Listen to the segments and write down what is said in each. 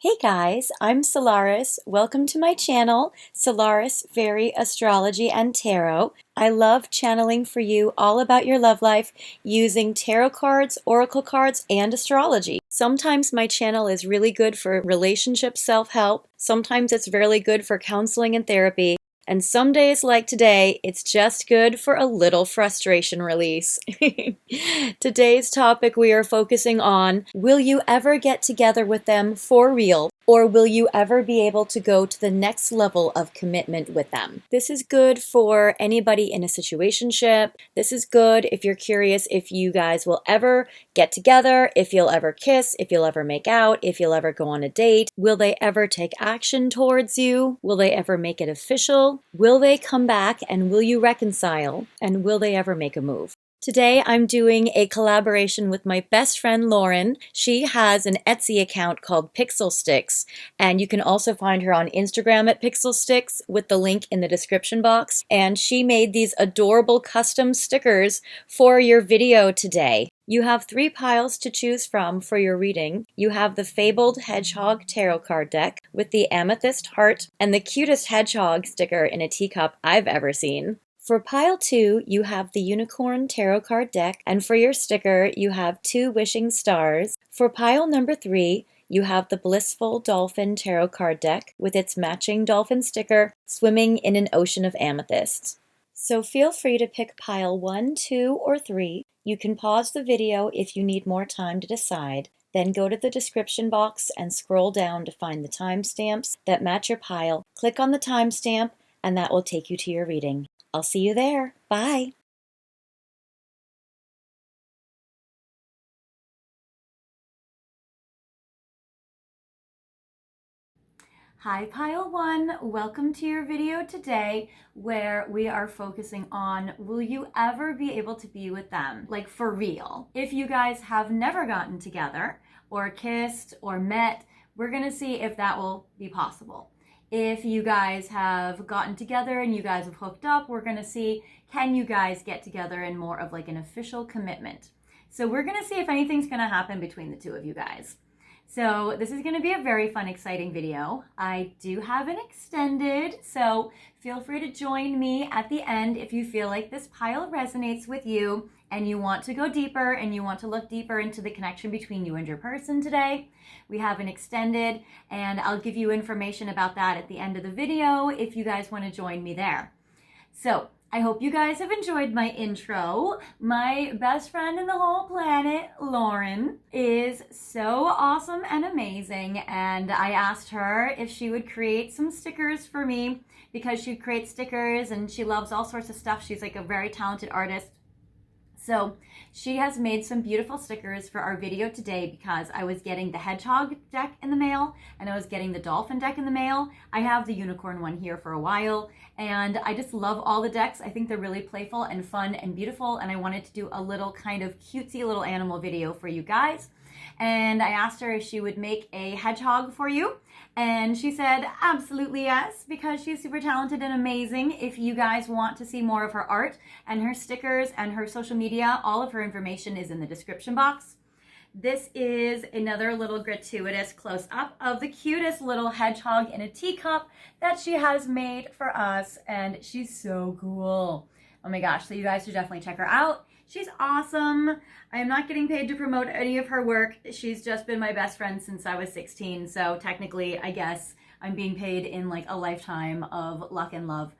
Hey guys, I'm Solaris. Welcome to my channel, Solaris Fairy Astrology and Tarot. I love channeling for you all about your love life using tarot cards, oracle cards, and astrology. Sometimes my channel is really good for relationship self-help. Sometimes it's really good for counseling and therapy. And some days like today, it's just good for a little frustration release. Today's topic we are focusing on, will you ever get together with them for real? Or will you ever be able to go to the next level of commitment with them? This is good for anybody in a situationship. This is good if you're curious if you guys will ever get together, if you'll ever kiss, if you'll ever make out, if you'll ever go on a date. Will they ever take action towards you? Will they ever make it official? Will they come back and will you reconcile? And will they ever make a move? Today I'm doing a collaboration with my best friend Lauren. She has an Etsy account called Pixel Sticks, and you can also find her on Instagram at Pixel Sticks with the link in the description box. And she made these adorable custom stickers for your video today. You have 3 piles to choose from for your reading. You have the Fabled Hedgehog Tarot Card deck with the amethyst heart and the cutest hedgehog sticker in a teacup I've ever seen. For pile 2, you have the Unicorn Tarot Card deck, and for your sticker, you have 2 wishing stars. For pile number 3, you have the Blissful Dolphin Tarot Card deck with its matching dolphin sticker swimming in an ocean of amethysts. So feel free to pick pile 1, 2, or 3. You can pause the video if you need more time to decide. Then go to the description box and scroll down to find the timestamps that match your pile. Click on the timestamp, and that will take you to your reading. I'll see you there. Bye. Hi Pile 1, welcome to your video today where we are focusing on, will you ever be able to be with them, like for real? If you guys have never gotten together or kissed or met, we're gonna see if that will be possible. If you guys have gotten together and you guys have hooked up, we're gonna see, can you guys get together in more of like an official commitment? So we're gonna see if anything's gonna happen between the two of you guys. So this is gonna be a very fun, exciting video. I do have an extended, so feel free to join me at the end if you feel like this pile resonates with you and you want to go deeper and you want to look deeper into the connection between you and your person today. We have an extended, and I'll give you information about that at the end of the video if you guys want to join me there. So I hope you guys have enjoyed my intro. My best friend in the whole planet, Lauren, is so awesome and amazing, and I asked her if she would create some stickers for me because she creates stickers and she loves all sorts of stuff. She's like a very talented artist. So she has made some beautiful stickers for our video today because I was getting the hedgehog deck in the mail and I was getting the dolphin deck in the mail. I have the unicorn one here for a while and I just love all the decks. I think they're really playful and fun and beautiful, and I wanted to do a little kind of cutesy little animal video for you guys. And I asked her if she would make a hedgehog for you. And she said, absolutely yes, because she's super talented and amazing. If you guys want to see more of her art and her stickers and her social media, all of her information is in the description box. This is another little gratuitous close-up of the cutest little hedgehog in a teacup that she has made for us. And she's so cool. Oh my gosh, so you guys should definitely check her out. She's awesome. I am not getting paid to promote any of her work. She's just been my best friend since I was 16. So technically, I guess I'm being paid in like a lifetime of luck and love.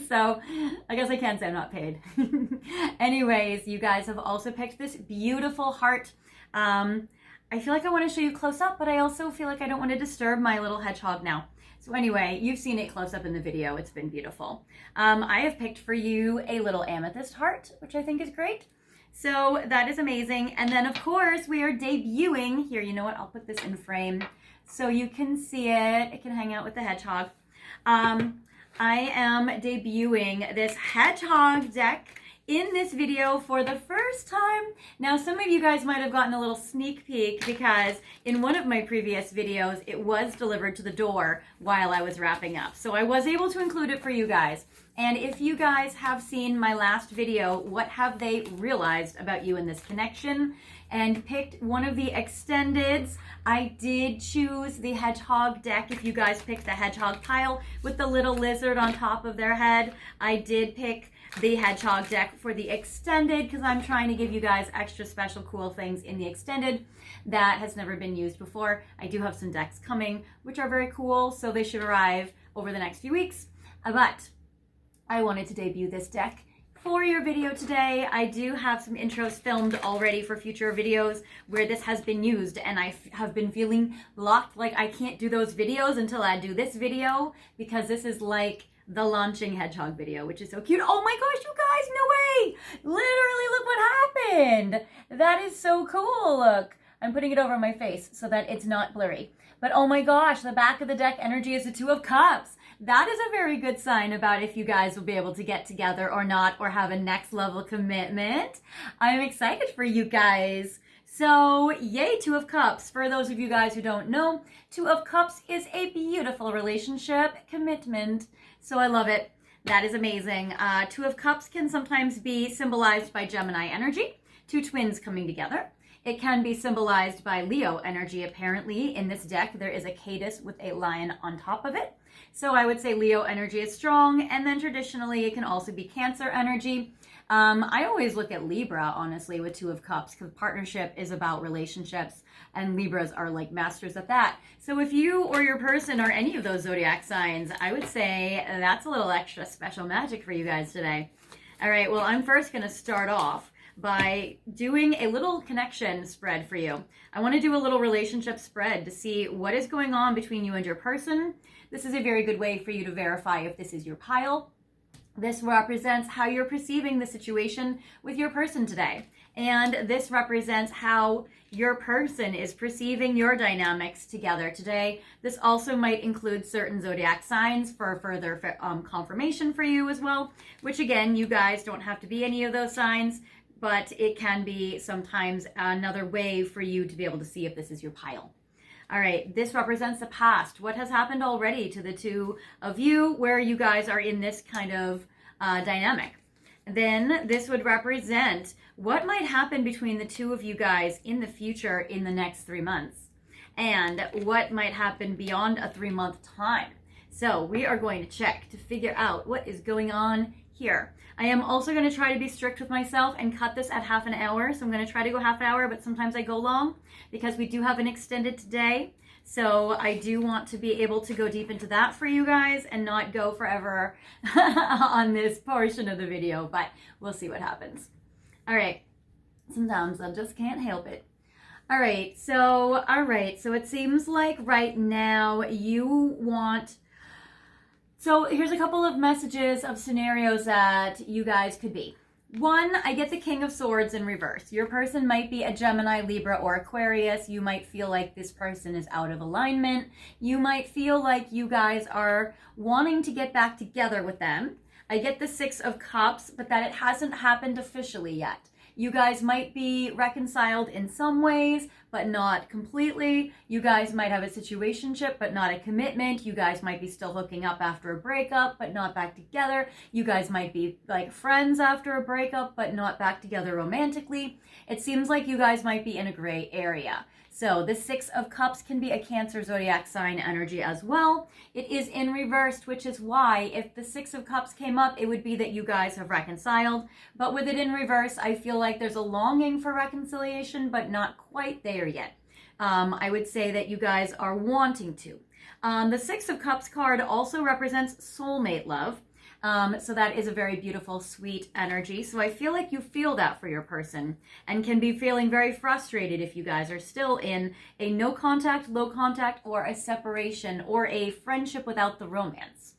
So I guess I can't say I'm not paid. Anyways, you guys have also picked this beautiful heart. I feel like I want to show you close up, but I also feel like I don't want to disturb my little hedgehog now. So anyway, you've seen it close up in the video. It's been beautiful. I have picked for you a little amethyst heart, which I think is great. So that is amazing. And then of course we are debuting here. You know what? I'll put this in frame so you can see it. It can hang out with the hedgehog. I am debuting this hedgehog deck in this video for the first time. Now, some of you guys might have gotten a little sneak peek because in one of my previous videos, it was delivered to the door while I was wrapping up. So I was able to include it for you guys. And if you guys have seen my last video, what have they realized about you in this connection? and picked one of the extendeds. I did choose the hedgehog deck. If you guys picked the hedgehog pile with the little lizard on top of their head, I did pick the hedgehog deck for the extended because I'm trying to give you guys extra special cool things in the extended that has never been used before. I do have some decks coming which are very cool, so they should arrive over the next few weeks. But I wanted to debut this deck for your video today. I do have some intros filmed already for future videos where this has been used, and I have been feeling locked like I can't do those videos until I do this video, because this is like the launching hedgehog video, which is so cute. Oh my gosh, you guys, no way! Literally, look what happened. That is so cool. Look, I'm putting it over my face so that it's not blurry. But oh my gosh, the back of the deck energy is the Two of Cups. That is a very good sign about if you guys will be able to get together or not, or have a next level commitment. I'm excited for you guys. So yay, Two of Cups. For those of you guys who don't know, Two of Cups is a beautiful relationship commitment. So I love it. That is amazing. Two of Cups can sometimes be symbolized by Gemini energy, two twins coming together. It can be symbolized by Leo energy. Apparently in this deck, there is a caddis with a lion on top of it. So I would say Leo energy is strong. And then traditionally, it can also be Cancer energy. I always look at Libra, honestly, with Two of Cups, because partnership is about relationships, and Libras are like masters at that. So if you or your person are any of those zodiac signs, I would say that's a little extra special magic for you guys today. All right, well, I'm first going to start off by doing a little connection spread for you. I want to do a little relationship spread to see what is going on between you and your person. This is a very good way for you to verify if this is your pile. This represents how you're perceiving the situation with your person today. And this represents how your person is perceiving your dynamics together today. This also might include certain zodiac signs for further confirmation for you as well, which again, you guys don't have to be any of those signs, but it can be sometimes another way for you to be able to see if this is your pile. All right, this represents the past. What has happened already to the two of you where you guys are in this kind of dynamic? Then this would represent what might happen between the two of you guys in the future in the next 3 months, and what might happen beyond a 3-month time. So we are going to check to figure out what is going on here. I am also going to try to be strict with myself and cut this at half an hour. So I'm going to try to go half an hour, but sometimes I go long because we do have an extended today. So I do want to be able to go deep into that for you guys and not go forever on this portion of the video, but we'll see what happens. All right. Sometimes I just can't help it. All right. So it seems like right now you want... So here's a couple of messages of scenarios that you guys could be. One, I get the King of Swords in reverse. Your person might be a Gemini, Libra, or Aquarius. You might feel like this person is out of alignment. You might feel like you guys are wanting to get back together with them. I get the Six of Cups, but that it hasn't happened officially yet. You guys might be reconciled in some ways, but not completely. You guys might have a situationship, but not a commitment. You guys might be still hooking up after a breakup, but not back together. You guys might be like friends after a breakup, but not back together romantically. It seems like you guys might be in a gray area. So the Six of Cups can be a Cancer zodiac sign energy as well. It is in reversed, which is why if the Six of Cups came up, it would be that you guys have reconciled. But with it in reverse, I feel like there's a longing for reconciliation, but not quite there yet. I would say that you guys are wanting to. The Six of Cups card also represents soulmate love. So that is a very beautiful, sweet energy. So I feel like you feel that for your person and can be feeling very frustrated if you guys are still in a no contact, low contact, or a separation or a friendship without the romance.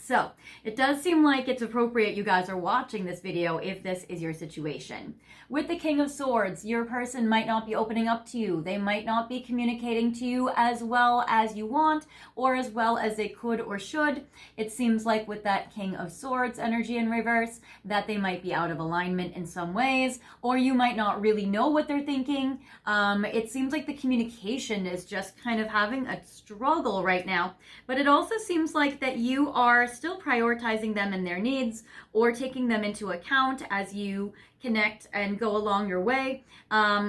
So it does seem like it's appropriate you guys are watching this video if this is your situation. With the King of Swords, your person might not be opening up to you. They might not be communicating to you as well as you want or as well as they could or should. It seems like with that King of Swords energy in reverse that they might be out of alignment in some ways, or you might not really know what they're thinking. It seems like the communication is just kind of having a struggle right now, but it also seems like that you are still prioritizing them and their needs, or taking them into account as you connect and go along your way.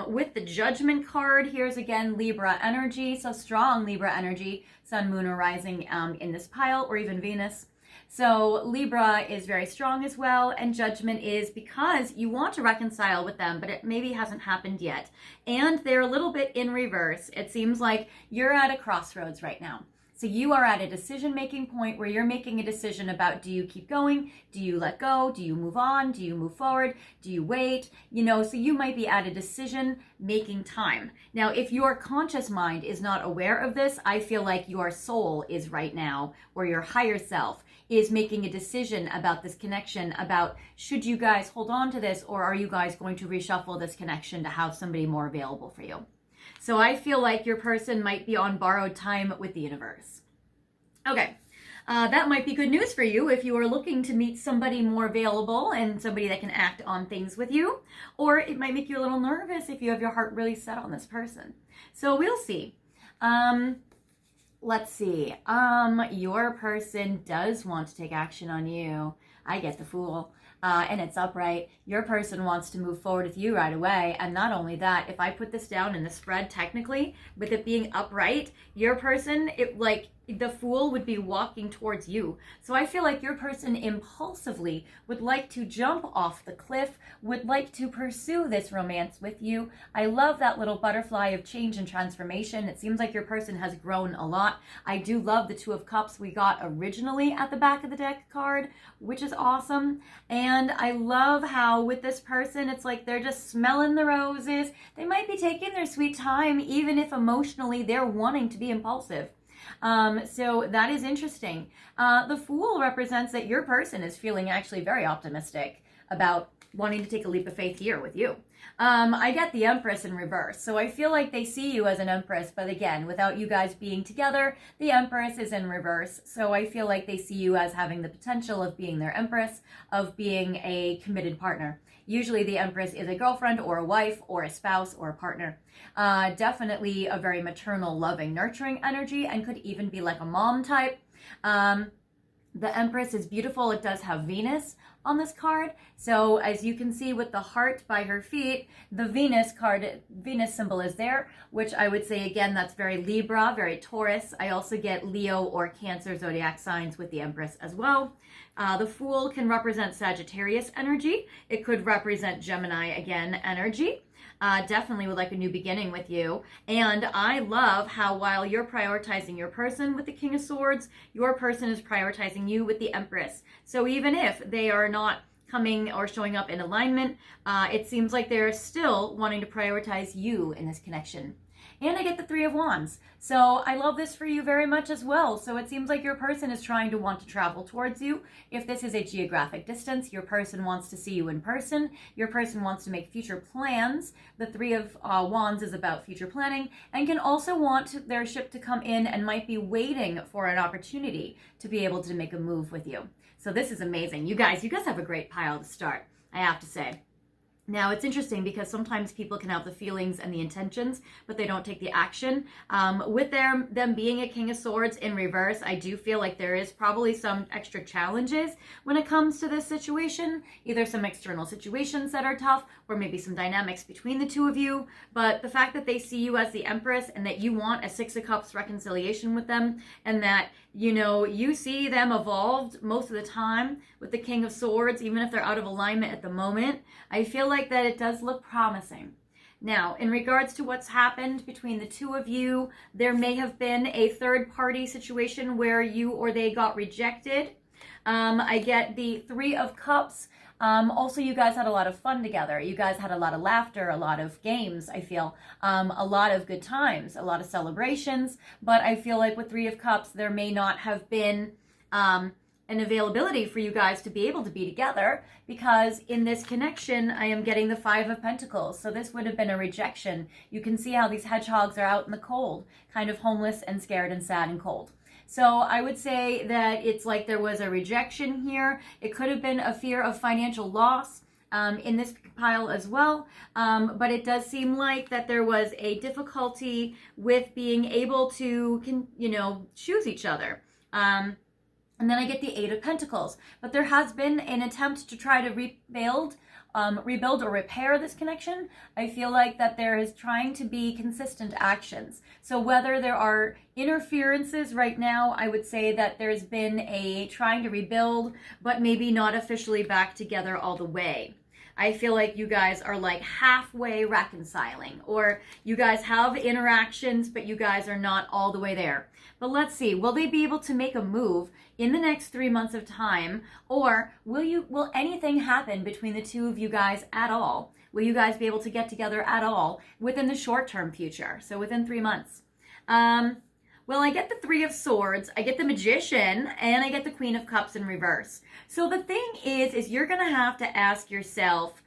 With the Judgment card, here's again Libra energy, so strong Libra energy, Sun, Moon, or Rising in this pile, or even Venus. So Libra is very strong as well, and Judgment is because you want to reconcile with them, but it maybe hasn't happened yet. And they're a little bit in reverse. It seems like you're at a crossroads right now. So you are at a decision-making point where you're making a decision about, do you keep going? Do you let go? Do you move on? Do you move forward? Do you wait? You know, so you might be at a decision-making time. Now, if your conscious mind is not aware of this, I feel like your soul is right now, or your higher self is making a decision about this connection, about should you guys hold on to this, or are you guys going to reshuffle this connection to have somebody more available for you? So I feel like your person might be on borrowed time with the universe. Okay, that might be good news for you if you are looking to meet somebody more available and somebody that can act on things with you, or it might make you a little nervous if you have your heart really set on this person. So we'll see. Let's see. Your person does want to take action on you. I get the Fool. And it's upright. Your person wants to move forward with you right away. And not only that, if I put this down in the spread technically, with it being upright, your person, the Fool would be walking towards you. So I feel like your person impulsively would like to jump off the cliff, would like to pursue this romance with you. I love that little butterfly of change and transformation. It seems like your person has grown a lot. I do love the Two of Cups we got originally at the back of the deck card, which is awesome. And I love how with this person, it's like they're just smelling the roses. They might be taking their sweet time, even if emotionally they're wanting to be impulsive. So that is interesting. The Fool represents that your person is feeling actually very optimistic about wanting to take a leap of faith here with you. I get the Empress in reverse. So I feel like they see you as an Empress, but again, without you guys being together, the Empress is in reverse. So I feel like they see you as having the potential of being their Empress, of being a committed partner. Usually the Empress is a girlfriend or a wife or a spouse or a partner. Definitely a very maternal, loving, nurturing energy, and could even be like a mom type. The Empress is beautiful. It does have Venus on this card. So as you can see with the heart by her feet, the Venus card, Venus symbol is there, which I would say, again, that's very Libra, very Taurus. I also get Leo or Cancer zodiac signs with the Empress as well. The Fool can represent Sagittarius energy. It could represent Gemini, again, energy. Definitely would like a new beginning with you. And I love how while you're prioritizing your person with the King of Swords, your person is prioritizing you with the Empress. So even if they are not coming or showing up in alignment, it seems like they're still wanting to prioritize you in this connection. And I get the Three of Wands. So I love this for you very much as well. So it seems like your person is trying to want to travel towards you. If this is a geographic distance, your person wants to see you in person. Your person wants to make future plans. The Three of Wands is about future planning and can also want their ship to come in and might be waiting for an opportunity to be able to make a move with you. So this is amazing. You guys have a great pile to start, I have to say. Now, it's interesting because sometimes people can have the feelings and the intentions, but they don't take the action. With them being a King of Swords in reverse, I do feel like there is probably some extra challenges when it comes to this situation. Either some external situations that are tough, or maybe some dynamics between the two of you. But the fact that they see you as the Empress and that you want a Six of Cups reconciliation with them, and that, you know, you see them evolved most of the time with the King of Swords, even if they're out of alignment at the moment, I feel like that it does look promising. Now, in regards to what's happened between the two of you, there may have been a third party situation where you or they got rejected. I get the Three of Cups. Also, you guys had a lot of fun together. You guys had a lot of laughter, a lot of games, I feel, a lot of good times, a lot of celebrations. But I feel like with Three of Cups, there may not have been an availability for you guys to be able to be together, because in this connection, I am getting the Five of Pentacles. So this would have been a rejection. You can see how these hedgehogs are out in the cold, kind of homeless and scared and sad and cold. So I would say that it's like there was a rejection here. It could have been a fear of financial loss in this pile as well. But it does seem like that there was a difficulty with being able to, choose each other. And then I get the Eight of Pentacles. But there has been an attempt to try to rebuild or repair this connection. I feel like that there is trying to be consistent actions. So whether there are interferences right now, I would say that there's been a trying to rebuild, but maybe not officially back together all the way. I feel like you guys are like halfway reconciling, or you guys have interactions, but you guys are not all the way there. But let's see, will they be able to make a move in the next 3 months of time, or will anything happen between the two of you guys at all? Will you guys be able to get together at all within the short-term future, so within 3 months? Well, I get the Three of Swords, I get the Magician, and I get the Queen of Cups in reverse. So the thing is you're going to have to ask yourself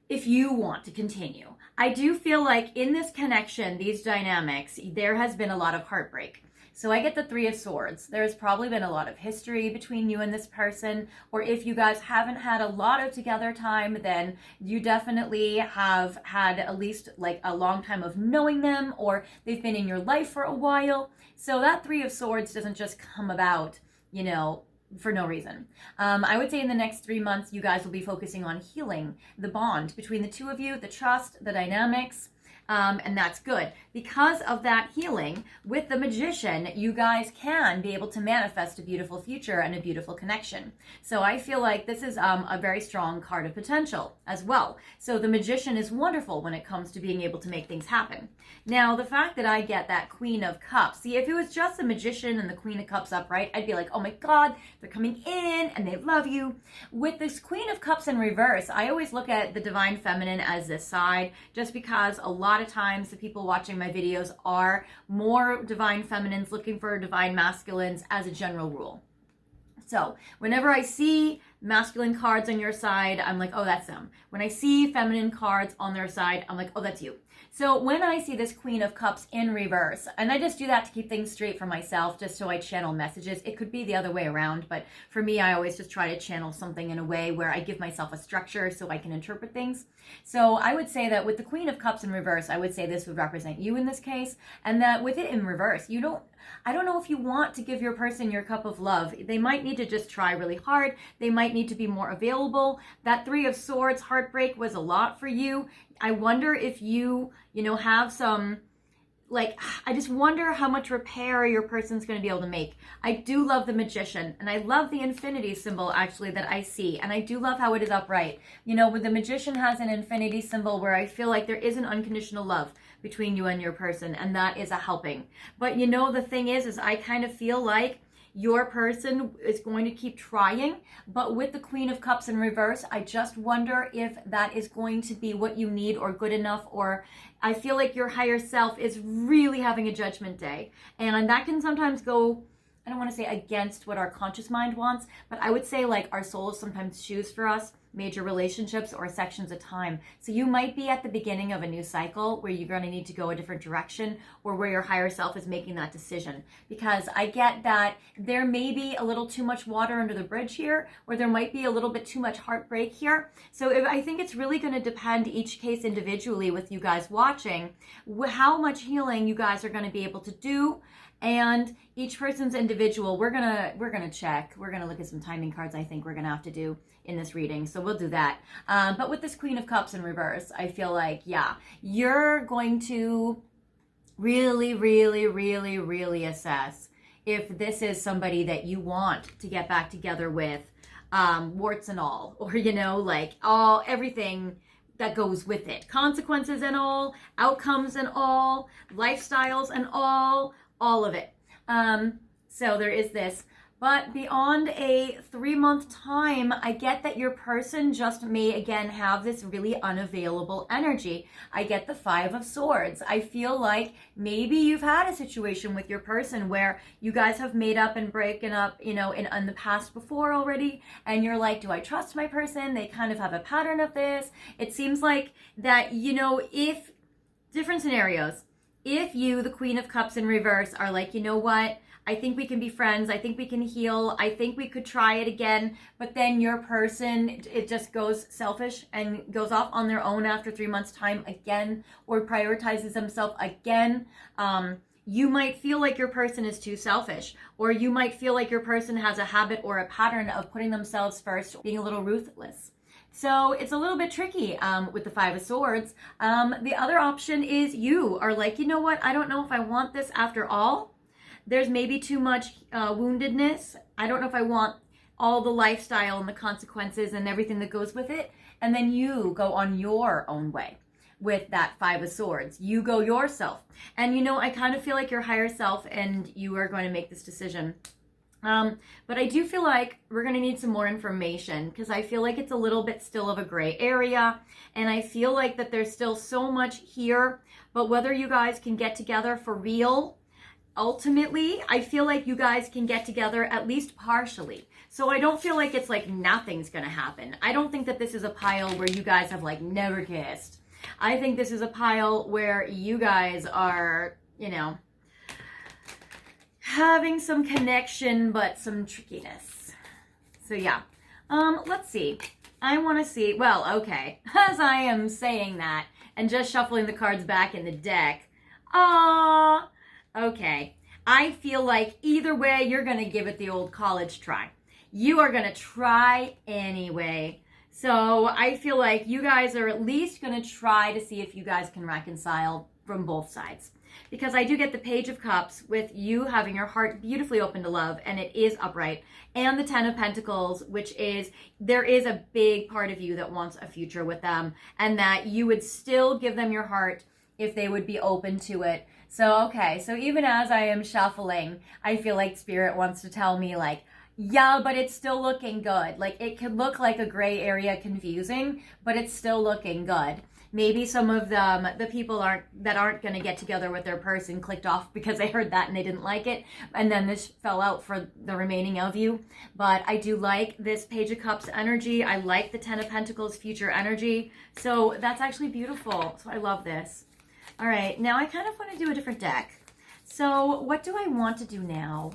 if you want to continue. I do feel like in this connection, these dynamics, there has been a lot of heartbreak. So I get the Three of Swords. There's probably been a lot of history between you and this person, or if you guys haven't had a lot of together time, then you definitely have had at least like a long time of knowing them, or they've been in your life for a while. So that Three of Swords doesn't just come about, you know, for no reason. I would say in the next 3 months, you guys will be focusing on healing the bond between the two of you, the trust, the dynamics. And that's good. Because of that healing, with the Magician, you guys can be able to manifest a beautiful future and a beautiful connection. So I feel like this is a very strong card of potential as well. So the Magician is wonderful when it comes to being able to make things happen. Now, the fact that I get that Queen of Cups, see, if it was just the Magician and the Queen of Cups upright, I'd be like, oh my God, they're coming in and they love you. With this Queen of Cups in reverse, I always look at the Divine Feminine as this side, just because a lot of times the people watching my videos are more Divine Feminines looking for Divine Masculines as a general rule. So whenever I see masculine cards on your side, I'm like, oh, that's them. When I see feminine cards on their side, I'm like, oh, that's you. So when I see this Queen of Cups in reverse, and I just do that to keep things straight for myself, just so I channel messages. It could be the other way around, but for me, I always just try to channel something in a way where I give myself a structure so I can interpret things. So I would say that with the Queen of Cups in reverse, I would say this would represent you in this case, and that with it in reverse, I don't know if you want to give your person your cup of love. They might need to just try really hard. They might need to be more available. That Three of Swords heartbreak was a lot for you. I wonder if you have some, like, I just wonder how much repair your person's going to be able to make. I do love the Magician, and I love the infinity symbol, actually, that I see, and I do love how it is upright. When the Magician has an infinity symbol where I feel like there is an unconditional love between you and your person, and that is a helping. But the thing is I kind of feel like your person is going to keep trying, but with the Queen of Cups in reverse, I just wonder if that is going to be what you need or good enough, or I feel like your higher self is really having a judgment day. And that can sometimes go, I don't want to say against what our conscious mind wants, but I would say like our souls sometimes choose for us major relationships or sections of time. So you might be at the beginning of a new cycle where you're going to need to go a different direction, or where your higher self is making that decision. Because I get that there may be a little too much water under the bridge here, or there might be a little bit too much heartbreak here. So I think it's really going to depend each case individually with you guys watching, how much healing you guys are going to be able to do. And each person's individual. We're gonna check. We're gonna look at some timing cards. I think we're gonna have to do in this reading, so we'll do that. But with this Queen of Cups in reverse, I feel like you're going to really, really, really, really assess if this is somebody that you want to get back together with, warts and all, or like everything that goes with it, consequences and all, outcomes and all, lifestyles and all of it. So there is this. But beyond a 3-month time, I get that your person just may again have this really unavailable energy. I get the Five of Swords. I feel like maybe you've had a situation with your person where you guys have made up and broken up, in the past before already, and you're like, do I trust my person? They kind of have a pattern of this. It seems like that, if different scenarios, if you, the Queen of Cups in reverse, are like, you know what? I think we can be friends. I think we can heal. I think we could try it again. But then your person, it just goes selfish and goes off on their own after 3 months time again, or prioritizes themselves again. You might feel like your person is too selfish, or you might feel like your person has a habit or a pattern of putting themselves first, being a little ruthless. So it's a little bit tricky with the Five of Swords. The other option is you are like, you know what? I don't know if I want this after all. There's maybe too much woundedness. I don't know if I want all the lifestyle and the consequences and everything that goes with it. And then you go on your own way with that Five of Swords. You go yourself. And you know, I kind of feel like your higher self and you are going to make this decision. But I do feel like we're going to need some more information because I feel like it's a little bit still of a gray area. And I feel like that there's still so much here, but whether you guys can get together for real, ultimately, I feel like you guys can get together at least partially. So I don't feel like it's like nothing's going to happen. I don't think that this is a pile where you guys have like never kissed. I think this is a pile where you guys are, you know, having some connection, but some trickiness. So yeah, let's see. I want to see, well, okay, as I am saying that and just shuffling the cards back in the deck, okay. I feel like either way, you're going to give it the old college try. You are going to try anyway. So I feel like you guys are at least going to try to see if you guys can reconcile from both sides. Because I do get the Page of Cups with you having your heart beautifully open to love, and it is upright. And the Ten of Pentacles, which is, there is a big part of you that wants a future with them, and that you would still give them your heart if they would be open to it. So, okay, so even as I am shuffling, I feel like Spirit wants to tell me like, yeah, but it's still looking good. Like, it could look like a gray area confusing, but it's still looking good. Maybe some of them, the people that aren't going to get together with their person clicked off because they heard that and they didn't like it. And then this fell out for the remaining of you. But I do like this Page of Cups energy. I like the Ten of Pentacles future energy. So that's actually beautiful. So I love this. All right, now I kind of want to do a different deck. So what do I want to do now?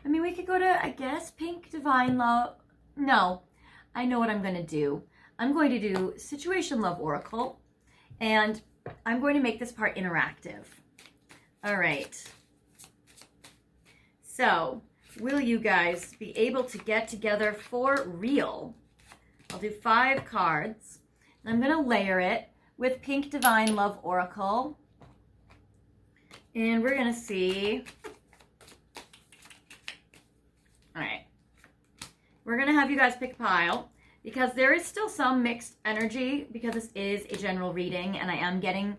I mean, we could go to, I guess, Pink Divine Love. No, I know what I'm going to do. I'm going to do Situation Love Oracle, and I'm going to make this part interactive. All right. So, will you guys be able to get together for real? I'll do 5 cards. And I'm going to layer it with Pink Divine Love Oracle. And we're going to see. All right. We're going to have you guys pick a pile, because there is still some mixed energy, because this is a general reading and I am getting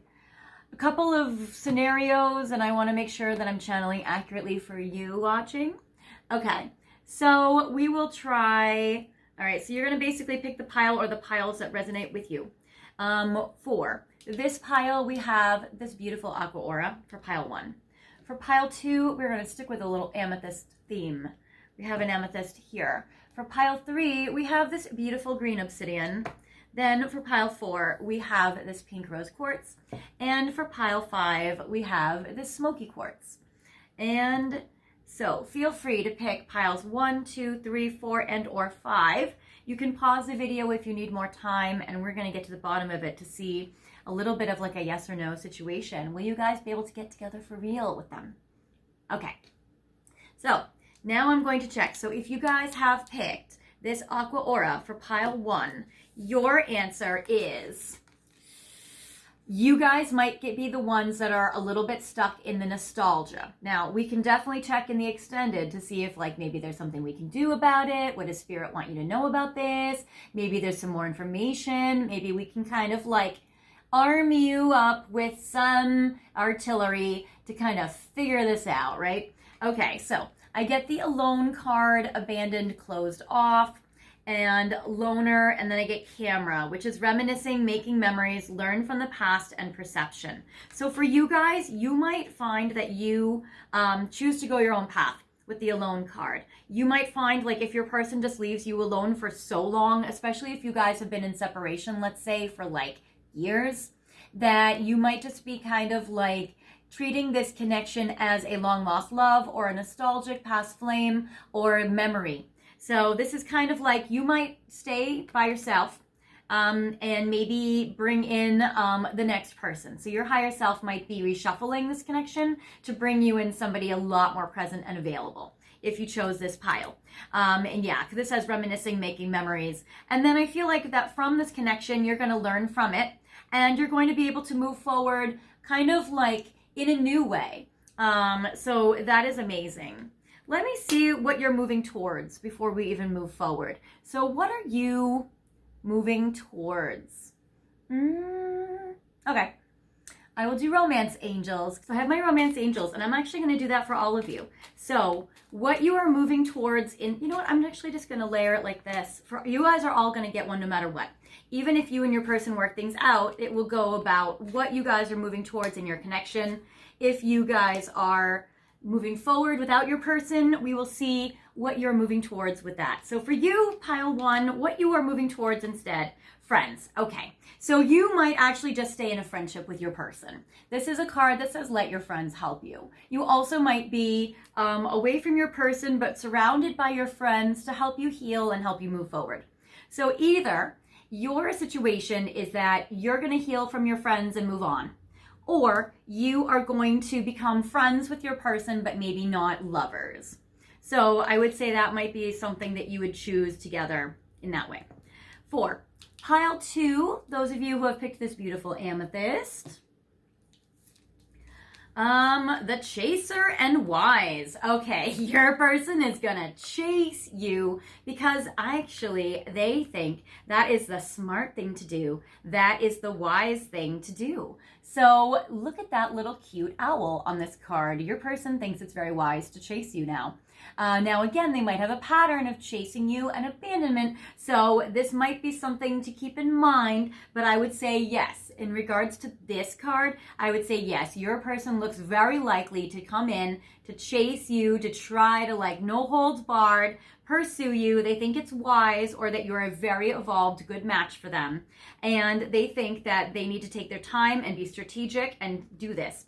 a couple of scenarios and I want to make sure that I'm channeling accurately for you watching. Okay, so we will try. All right, so you're going to basically pick the pile or the piles that resonate with you. For this pile, we have this beautiful aqua aura for pile 1. For pile 2, we're going to stick with a little amethyst theme. We have an amethyst here. For pile 3, we have this beautiful green obsidian. Then for pile 4, we have this pink rose quartz. And for pile 5, we have this smoky quartz. And so feel free to pick piles 1, 2, 3, 4, and or 5. You can pause the video if you need more time, and we're going to get to the bottom of it to see a little bit of like a yes or no situation. Will you guys be able to get together for real with them? Okay. So now I'm going to check. So if you guys have picked this aqua aura for pile 1, your answer is you guys might be the ones that are a little bit stuck in the nostalgia. Now, we can definitely check in the extended to see if like maybe there's something we can do about it. What does Spirit want you to know about this? Maybe there's some more information. Maybe we can kind of like arm you up with some artillery to kind of figure this out, right? Okay, so I get the alone card, abandoned, closed off, and loner, and then I get camera, which is reminiscing, making memories, learn from the past, and perception. So for you guys, you might find that you choose to go your own path with the alone card. You might find like if your person just leaves you alone for so long, especially if you guys have been in separation, let's say for like years, that you might just be kind of like treating this connection as a long lost love or a nostalgic past flame or memory. So this is kind of like you might stay by yourself and maybe bring in the next person. So your higher self might be reshuffling this connection to bring you in somebody a lot more present and available if you chose this pile. And yeah, this says reminiscing, making memories. And then I feel like that from this connection, you're going to learn from it and you're going to be able to move forward kind of like in a new way. So that is amazing. Let me see what you're moving towards before we even move forward. So what are you moving towards? Okay. I will do romance angels. So I have my romance angels and I'm actually going to do that for all of you. So what you are moving towards in, you know what, I'm actually just going to layer it like this. For you guys are all going to get one no matter what. Even if you and your person work things out, it will go about what you guys are moving towards in your connection. If you guys are moving forward without your person, we will see what you're moving towards with that. So for you, pile one, what you are moving towards instead. Friends. Okay. So you might actually just stay in a friendship with your person. This is a card that says, let your friends help you. You also might be away from your person, but surrounded by your friends to help you heal and help you move forward. So either your situation is that you're going to heal from your friends and move on, or you are going to become friends with your person, but maybe not lovers. So I would say that might be something that you would choose together in that way. 4. Pile 2, those of you who have picked this beautiful amethyst. The chaser and wise. Okay, your person is gonna chase you because actually they think that is the smart thing to do. That is the wise thing to do. So look at that little cute owl on this card. Your person thinks it's very wise to chase you now. Now again, they might have a pattern of chasing you and abandonment, so this might be something to keep in mind, but I would say yes. In regards to this card, I would say yes, your person looks very likely to come in, to chase you, to try to like no holds barred, pursue you. They think it's wise or that you're a very evolved, good match for them. And they think that they need to take their time and be strategic and do this.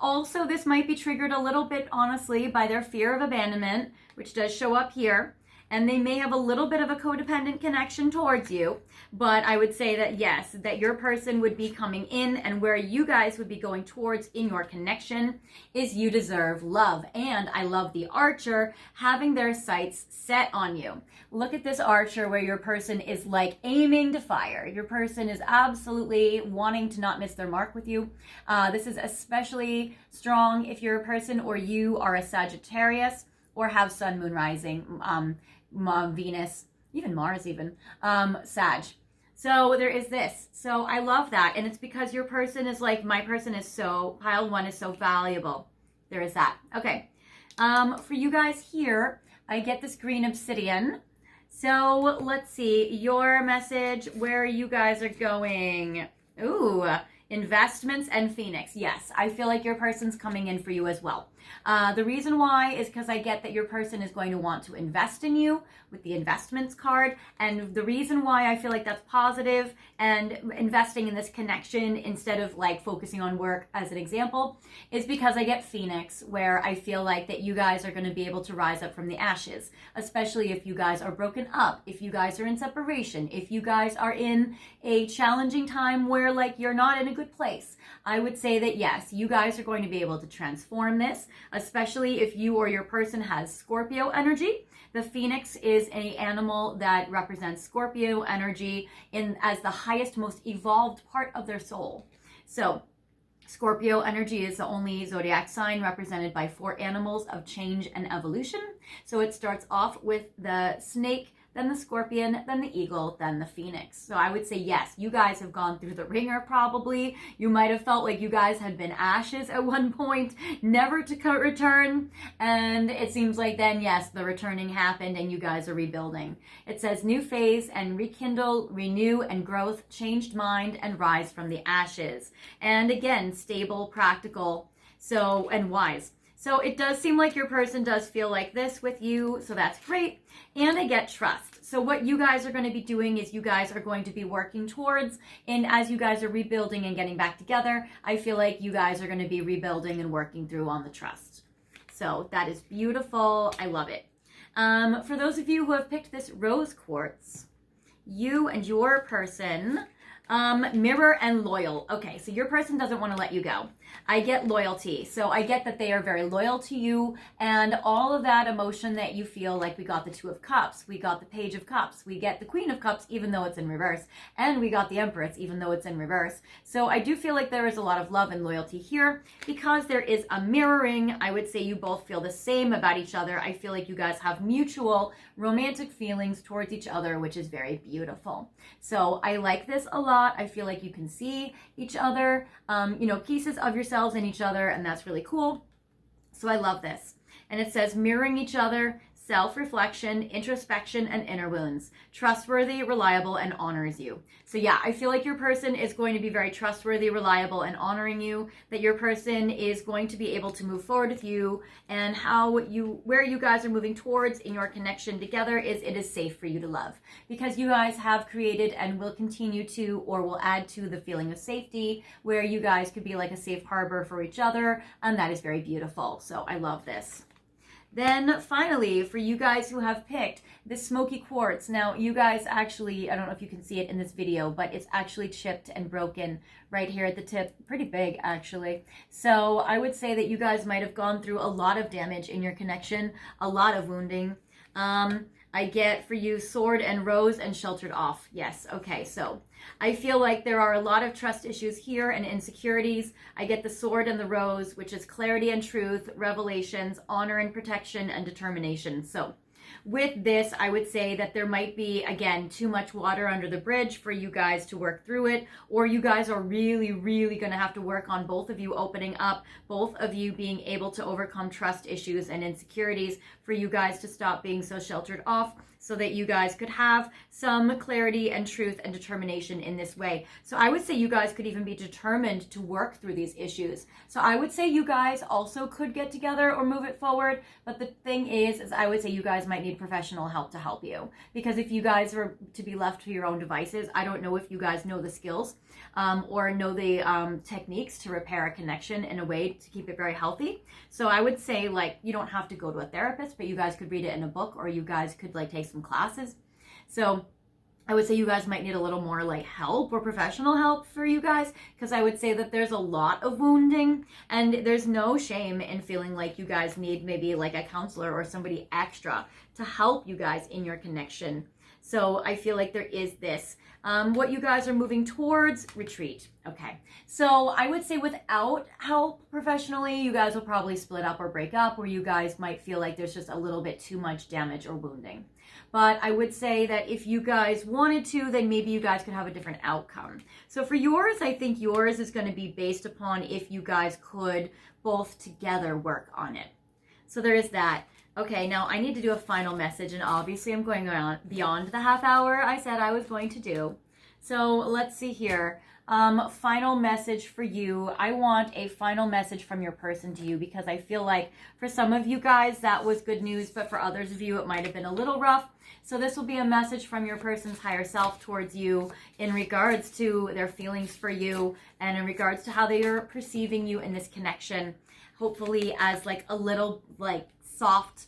Also, this might be triggered a little bit, honestly, by their fear of abandonment, which does show up here. And they may have a little bit of a codependent connection towards you. But I would say that, yes, that your person would be coming in, and where you guys would be going towards in your connection is you deserve love. And I love the archer having their sights set on you. Look at this archer where your person is like aiming to fire. Your person is absolutely wanting to not miss their mark with you. This is especially strong if you're a person or you are a Sagittarius or have sun, moon, rising, Venus, even Mars even, Sag. So there is this. So I love that. And it's because your person is like, my person is so, pile 1 is so valuable. There is that. Okay. For you guys here, I get this green obsidian. So let's see, your message, where you guys are going. Ooh, investments and Phoenix. Yes, I feel like your person's coming in for you as well. The reason why is because I get that your person is going to want to invest in you with the investments card. And the reason why I feel like that's positive and investing in this connection instead of like focusing on work as an example is because I get Phoenix, where I feel like that you guys are going to be able to rise up from the ashes, especially if you guys are broken up, if you guys are in separation, if you guys are in a challenging time where like you're not in a good place. I would say that yes, you guys are going to be able to transform this, especially if you or your person has Scorpio energy. The Phoenix is an animal that represents Scorpio energy as the highest, most evolved part of their soul. So Scorpio energy is the only zodiac sign represented by 4 animals of change and evolution. So it starts off with the snake, then the scorpion, then the eagle, then the phoenix. So I would say yes, you guys have gone through the ringer probably. You might have felt like you guys had been ashes at one point, never to return. And it seems like then, yes, the returning happened and you guys are rebuilding. It says new phase and rekindle, renew and growth, changed mind and rise from the ashes. And again, stable, practical, so and wise. So it does seem like your person does feel like this with you, so that's great. And I get trust. So what you guys are going to be doing is you guys are going to be working towards, and as you guys are rebuilding and getting back together, I feel like you guys are going to be rebuilding and working through on the trust. So that is beautiful. I love it. For those of you who have picked this rose quartz, you and your person, mirror and loyal. Okay, so your person doesn't want to let you go. I get loyalty. So I get that they are very loyal to you, and all of that emotion that you feel. Like we got the Two of Cups, we got the Page of Cups, we get the Queen of Cups even though it's in reverse, and we got the Empress even though it's in reverse. So I do feel like there is a lot of love and loyalty here because there is a mirroring. I would say you both feel the same about each other. I feel like you guys have mutual romantic feelings towards each other, which is very beautiful. So I like this a lot. I feel like you can see each other, pieces of yourselves in each other, and that's really cool. So I love this. And it says mirroring each other, self-reflection, introspection, and inner wounds. Trustworthy, reliable, and honors you. So yeah, I feel like your person is going to be very trustworthy, reliable, and honoring you. That your person is going to be able to move forward with you, and where you guys are moving towards in your connection together is it is safe for you to love. Because you guys have created and will continue to, or will add to the feeling of safety, where you guys could be like a safe harbor for each other, and that is very beautiful. So I love this. Then finally, for you guys who have picked this smoky quartz, now you guys actually, I don't know if you can see it in this video, but it's actually chipped and broken right here at the tip, pretty big actually. So I would say that you guys might have gone through a lot of damage in your connection, a lot of wounding. I get for you sword and rose and sheltered off. Yes, okay, so I feel like there are a lot of trust issues here and insecurities. I get the sword and the rose, which is clarity and truth, revelations, honor and protection, and determination. So with this, I would say that there might be, again, too much water under the bridge for you guys to work through it, or you guys are really, really going to have to work on both of you opening up, both of you being able to overcome trust issues and insecurities for you guys to stop being so sheltered off, so that you guys could have some clarity and truth and determination in this way. So I would say you guys could even be determined to work through these issues. So I would say you guys also could get together or move it forward. But the thing is I would say you guys might need professional help to help you. Because if you guys were to be left to your own devices, I don't know if you guys know the skills or know the techniques to repair a connection in a way to keep it very healthy. So I would say, like, you don't have to go to a therapist, but you guys could read it in a book, or you guys could like take some classes. So I would say you guys might need a little more like help or professional help for you guys, because I would say that there's a lot of wounding, and there's no shame in feeling like you guys need maybe like a counselor or somebody extra to help you guys in your connection. So I feel like there is this. What you guys are moving towards, retreat. Okay, so I would say without help professionally, you guys will probably split up or break up, or you guys might feel like there's just a little bit too much damage or wounding. But I would say that if you guys wanted to, then maybe you guys could have a different outcome. So for yours, I think yours is going to be based upon if you guys could both together work on it. So there is that. Okay, now I need to do a final message, and obviously I'm going on beyond the half hour I said I was going to do. So let's see here. Final message for you. I want a final message from your person to you, because I feel like for some of you guys that was good news, but for others of you it might have been a little rough. So this will be a message from your person's higher self towards you in regards to their feelings for you, and in regards to how they are perceiving you in this connection. Hopefully as like a little like soft,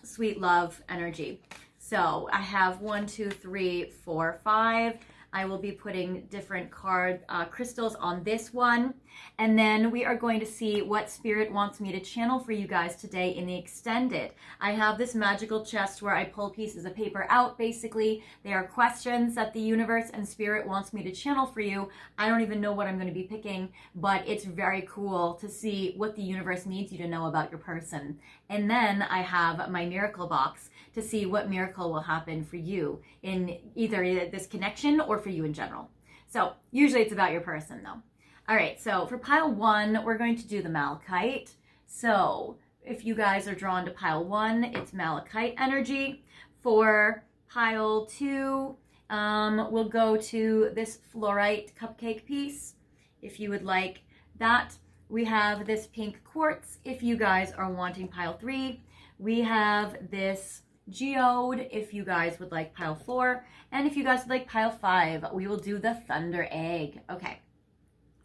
sweet love energy. So I have 1, 2, 3, 4, 5. I will be putting different crystals on this one. And then we are going to see what Spirit wants me to channel for you guys today in the extended. I have this magical chest where I pull pieces of paper out. Basically, they are questions that the universe and Spirit wants me to channel for you. I don't even know what I'm going to be picking, but it's very cool to see what the universe needs you to know about your person. And then I have my miracle box to see what miracle will happen for you in either this connection or for you in general. So usually it's about your person though. All right, so for pile 1, we're going to do the malachite. So if you guys are drawn to pile 1, it's malachite energy. For pile 2, we'll go to this fluorite cupcake piece, if you would like that. We have this pink quartz, if you guys are wanting pile 3. We have this geode, if you guys would like pile 4. And if you guys would like pile 5, we will do the thunder egg. Okay.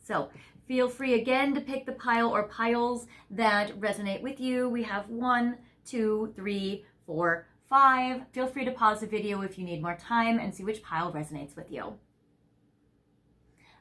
So feel free again to pick the pile or piles that resonate with you. We have 1, 2, 3, 4, 5. Feel free to pause the video if you need more time and see which pile resonates with you.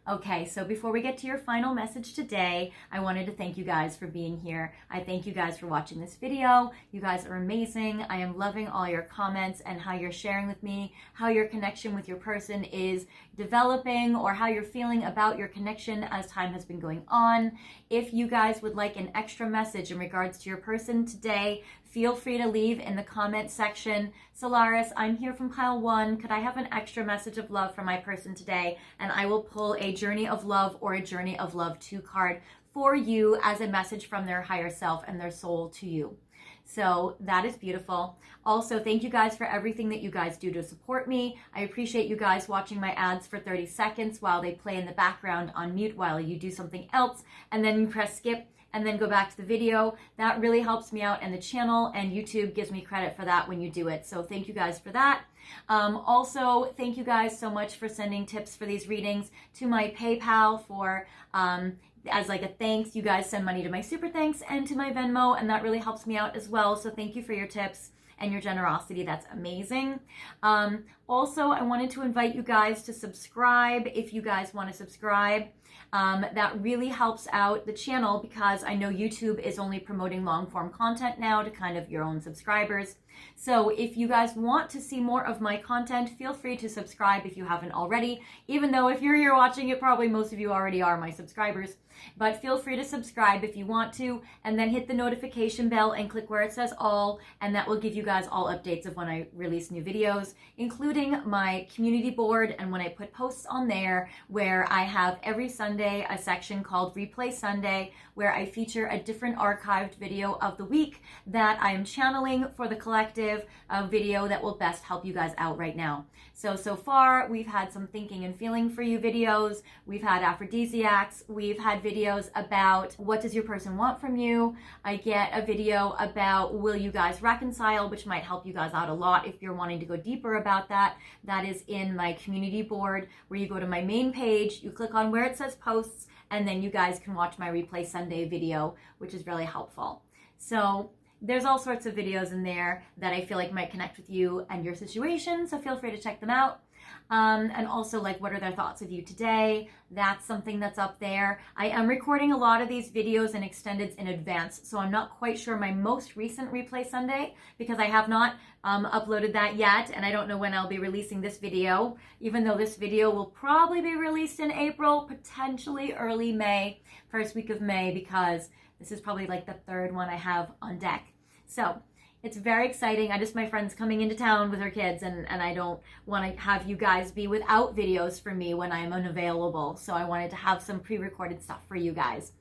Okay, so before we get to your final message today, I wanted to thank you guys for being here. I thank you guys for watching this video. You guys are amazing. I am loving all your comments and how you're sharing with me, how your connection with your person is developing, or how you're feeling about your connection as time has been going on. If you guys would like an extra message in regards to your person today, feel free to leave in the comment section. Solaris, I'm here from pile 1. Could I have an extra message of love for my person today? And I will pull a Journey of Love or a Journey of Love 2 card for you as a message from their higher self and their soul to you. So that is beautiful. Also, thank you guys for everything that you guys do to support me. I appreciate you guys watching my ads for 30 seconds while they play in the background on mute while you do something else, and then you press skip and then go back to the video. That really helps me out and the channel, and YouTube gives me credit for that when you do it. So thank you guys for that. Also, thank you guys so much for sending tips for these readings to my PayPal for as like a thanks. You guys send money to my super thanks and to my Venmo, and that really helps me out as well. So thank you for your tips and your generosity. That's amazing. Also, I wanted to invite you guys to subscribe if you guys want to subscribe. That really helps out the channel because I know YouTube is only promoting long form content now to kind of your own subscribers. So if you guys want to see more of my content, feel free to subscribe if you haven't already, even though if you're here watching it, probably most of you already are my subscribers. But feel free to subscribe if you want to, and then hit the notification bell and click where it says all, and that will give you guys all updates of when I release new videos, including my community board and when I put posts on there, where I have every Sunday a section called Replay Sunday, where I feature a different archived video of the week that I am channeling for the collective video that will best help you guys out right now. So far we've had some thinking and feeling for you videos, we've had aphrodisiacs, we've had videos about what does your person want from you. I get a video about will you guys reconcile, which might help you guys out a lot if you're wanting to go deeper about that. That is in my community board, where you go to my main page, you click on where it says posts, and then you guys can watch my Replay Sunday video, which is really helpful. So there's all sorts of videos in there that I feel like might connect with you and your situation, so feel free to check them out. And also, like, what are their thoughts of you today? That's something that's up there. I am recording a lot of these videos and extendeds in advance, so I'm not quite sure my most recent Replay Sunday, because I have not uploaded that yet, and I don't know when I'll be releasing this video, even though this video will probably be released in April, potentially early May, first week of May, because this is probably like the third one I have on deck. So it's very exciting. My friend's coming into town with her kids, and I don't want to have you guys be without videos for me when I'm unavailable. So I wanted to have some pre-recorded stuff for you guys.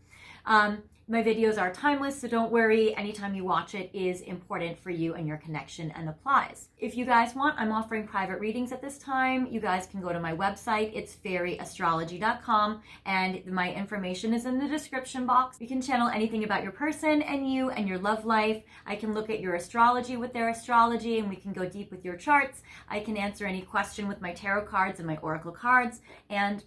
My videos are timeless, so don't worry. Anytime you watch it is important for you and your connection and applies. If you guys want, I'm offering private readings at this time. You guys can go to my website. It's fairyastrology.com, and my information is in the description box. You can channel anything about your person and you and your love life. I can look at your astrology with their astrology, and we can go deep with your charts. I can answer any question with my tarot cards and my oracle cards, and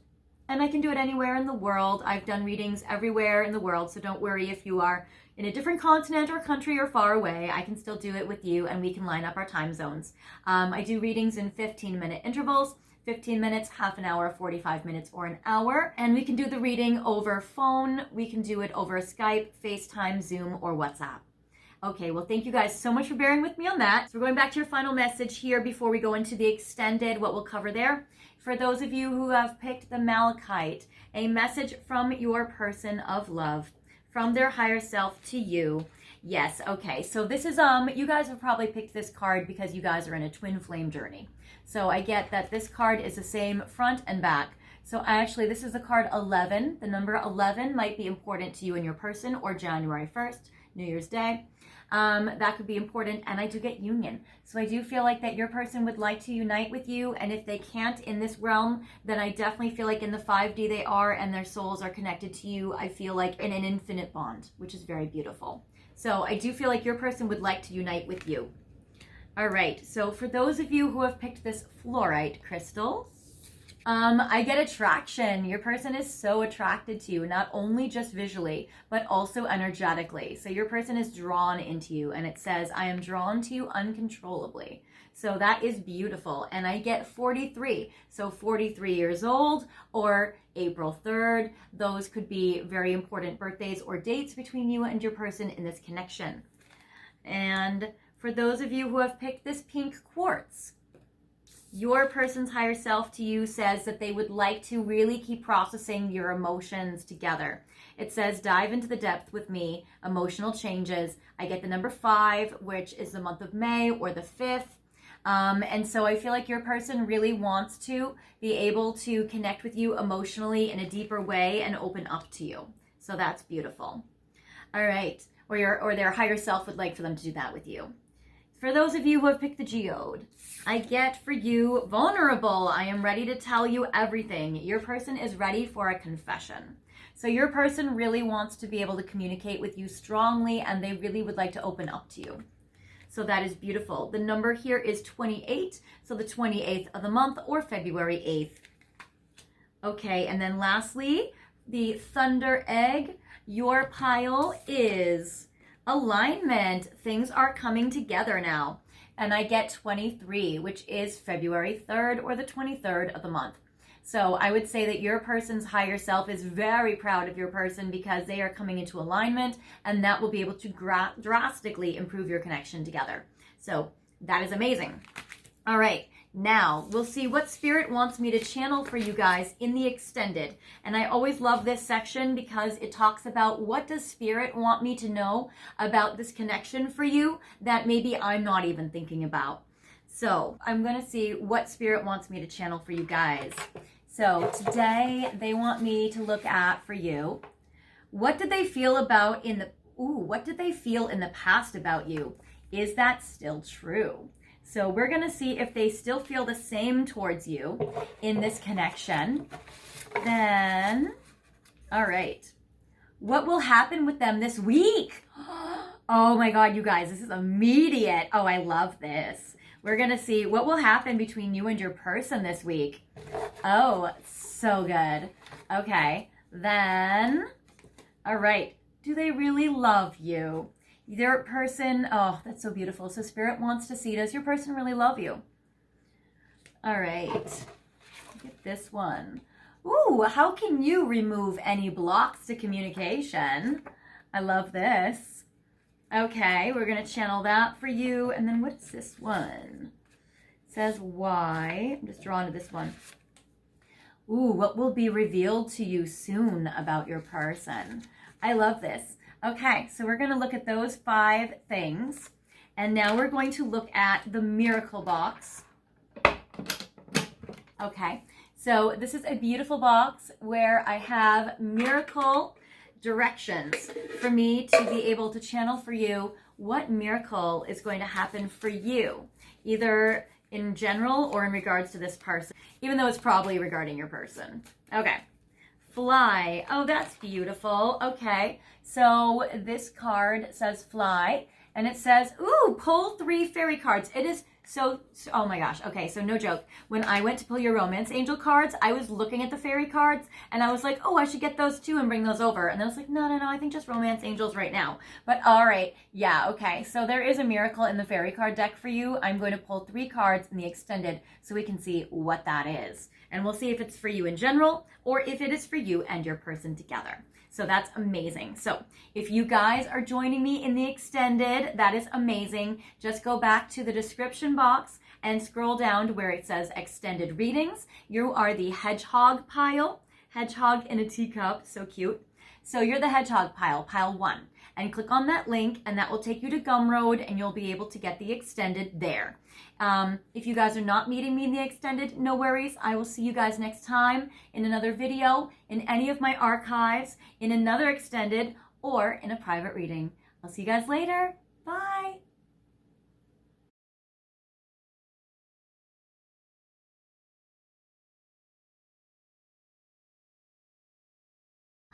I can do it anywhere in the world. I've done readings everywhere in the world, so don't worry if you are in a different continent or country or far away. I can still do it with you, and we can line up our time zones. I do readings in 15-minute intervals, 15 minutes, half an hour, 45 minutes, or an hour. And we can do the reading over phone. We can do it over Skype, FaceTime, Zoom, or WhatsApp. Okay, well, thank you guys so much for bearing with me on that. So we're going back to your final message here before we go into the extended, what we'll cover there. For those of you who have picked the Malachite, a message from your person of love, from their higher self to you. Yes, okay, so this is, you guys have probably picked this card because you guys are in a twin flame journey. So I get that this card is the same front and back. So actually, this is the card 11. The number 11 might be important to you and your person, or January 1st, New Year's Day. That could be important, and I do get union. So I do feel like that your person would like to unite with you, and if they can't in this realm, then I definitely feel like in the 5D they are, and their souls are connected to you. I feel like in an infinite bond, which is very beautiful. So I do feel like your person would like to unite with you. All right, so for those of you who have picked this fluorite crystal, I get attraction. Your person is so attracted to you, not only just visually, but also energetically. So your person is drawn into you, and it says, I am drawn to you uncontrollably. So that is beautiful. And I get 43. So 43 years old or April 3rd. Those could be very important birthdays or dates between you and your person in this connection. And for those of you who have picked this pink quartz, your person's higher self to you says that they would like to really keep processing your emotions together. It says, dive into the depth with me, emotional changes. I get the number 5, which is the month of May or the 5th. And so I feel like your person really wants to be able to connect with you emotionally in a deeper way and open up to you. So that's beautiful. All right. Or their higher self would like for them to do that with you. For those of you who have picked the geode, I get for you vulnerable. I am ready to tell you everything. Your person is ready for a confession. So your person really wants to be able to communicate with you strongly, and they really would like to open up to you. So that is beautiful. The number here is 28. So the 28th of the month or February 8th. Okay, and then lastly, the thunder egg. Your pile is alignment. Things are coming together now. And I get 23, which is February 3rd or the 23rd of the month. So I would say that your person's higher self is very proud of your person because they are coming into alignment, and that will be able to drastically improve your connection together. So that is amazing. All right. Now, we'll see what Spirit wants me to channel for you guys in the extended. And I always love this section because it talks about what does Spirit want me to know about this connection for you that maybe I'm not even thinking about. So I'm going to see what Spirit wants me to channel for you guys. So today they want me to look at for you, what did they feel about what did they feel in the past about you? Is that still true? So we're going to see if they still feel the same towards you in this connection. Then, all right. What will happen with them this week? Oh my God, you guys, this is immediate. Oh, I love this. We're going to see what will happen between you and your person this week. Oh, so good. Okay. Then, all right. Do they really love you? Their person, oh, that's so beautiful. So Spirit wants to see, does your person really love you? All right, get this one. Ooh, how can you remove any blocks to communication? I love this. Okay, we're gonna channel that for you. And then what's this one? It says why, I'm just drawn to this one. Ooh, what will be revealed to you soon about your person? I love this. Okay, so we're going to look at those 5 things. And now we're going to look at the miracle box. Okay, so this is a beautiful box where I have miracle directions for me to be able to channel for you what miracle is going to happen for you, either in general or in regards to this person, even though it's probably regarding your person. Okay. Fly. Oh, that's beautiful. Okay, so this card says fly, and it says, ooh, pull 3 fairy cards. It is so, oh my gosh. Okay, so no joke. When I went to pull your romance angel cards, I was looking at the fairy cards, and I was like, oh, I should get those too and bring those over. And then I was like, no, I think just romance angels right now. But all right, yeah, okay. So there is a miracle in the fairy card deck for you. I'm going to pull 3 cards in the extended so we can see what that is. And we'll see if it's for you in general or if it is for you and your person together. So that's amazing. So if you guys are joining me in the extended, that is amazing. Just go back to the description box and scroll down to where it says extended readings. You are the hedgehog pile, hedgehog in a teacup, so cute. So you're the hedgehog pile, pile 1. And click on that link and that will take you to Gumroad and you'll be able to get the extended there. If you guys are not meeting me in the extended, no worries. I will see you guys next time in another video, in any of my archives, in another extended, or in a private reading. I'll see you guys later. Bye.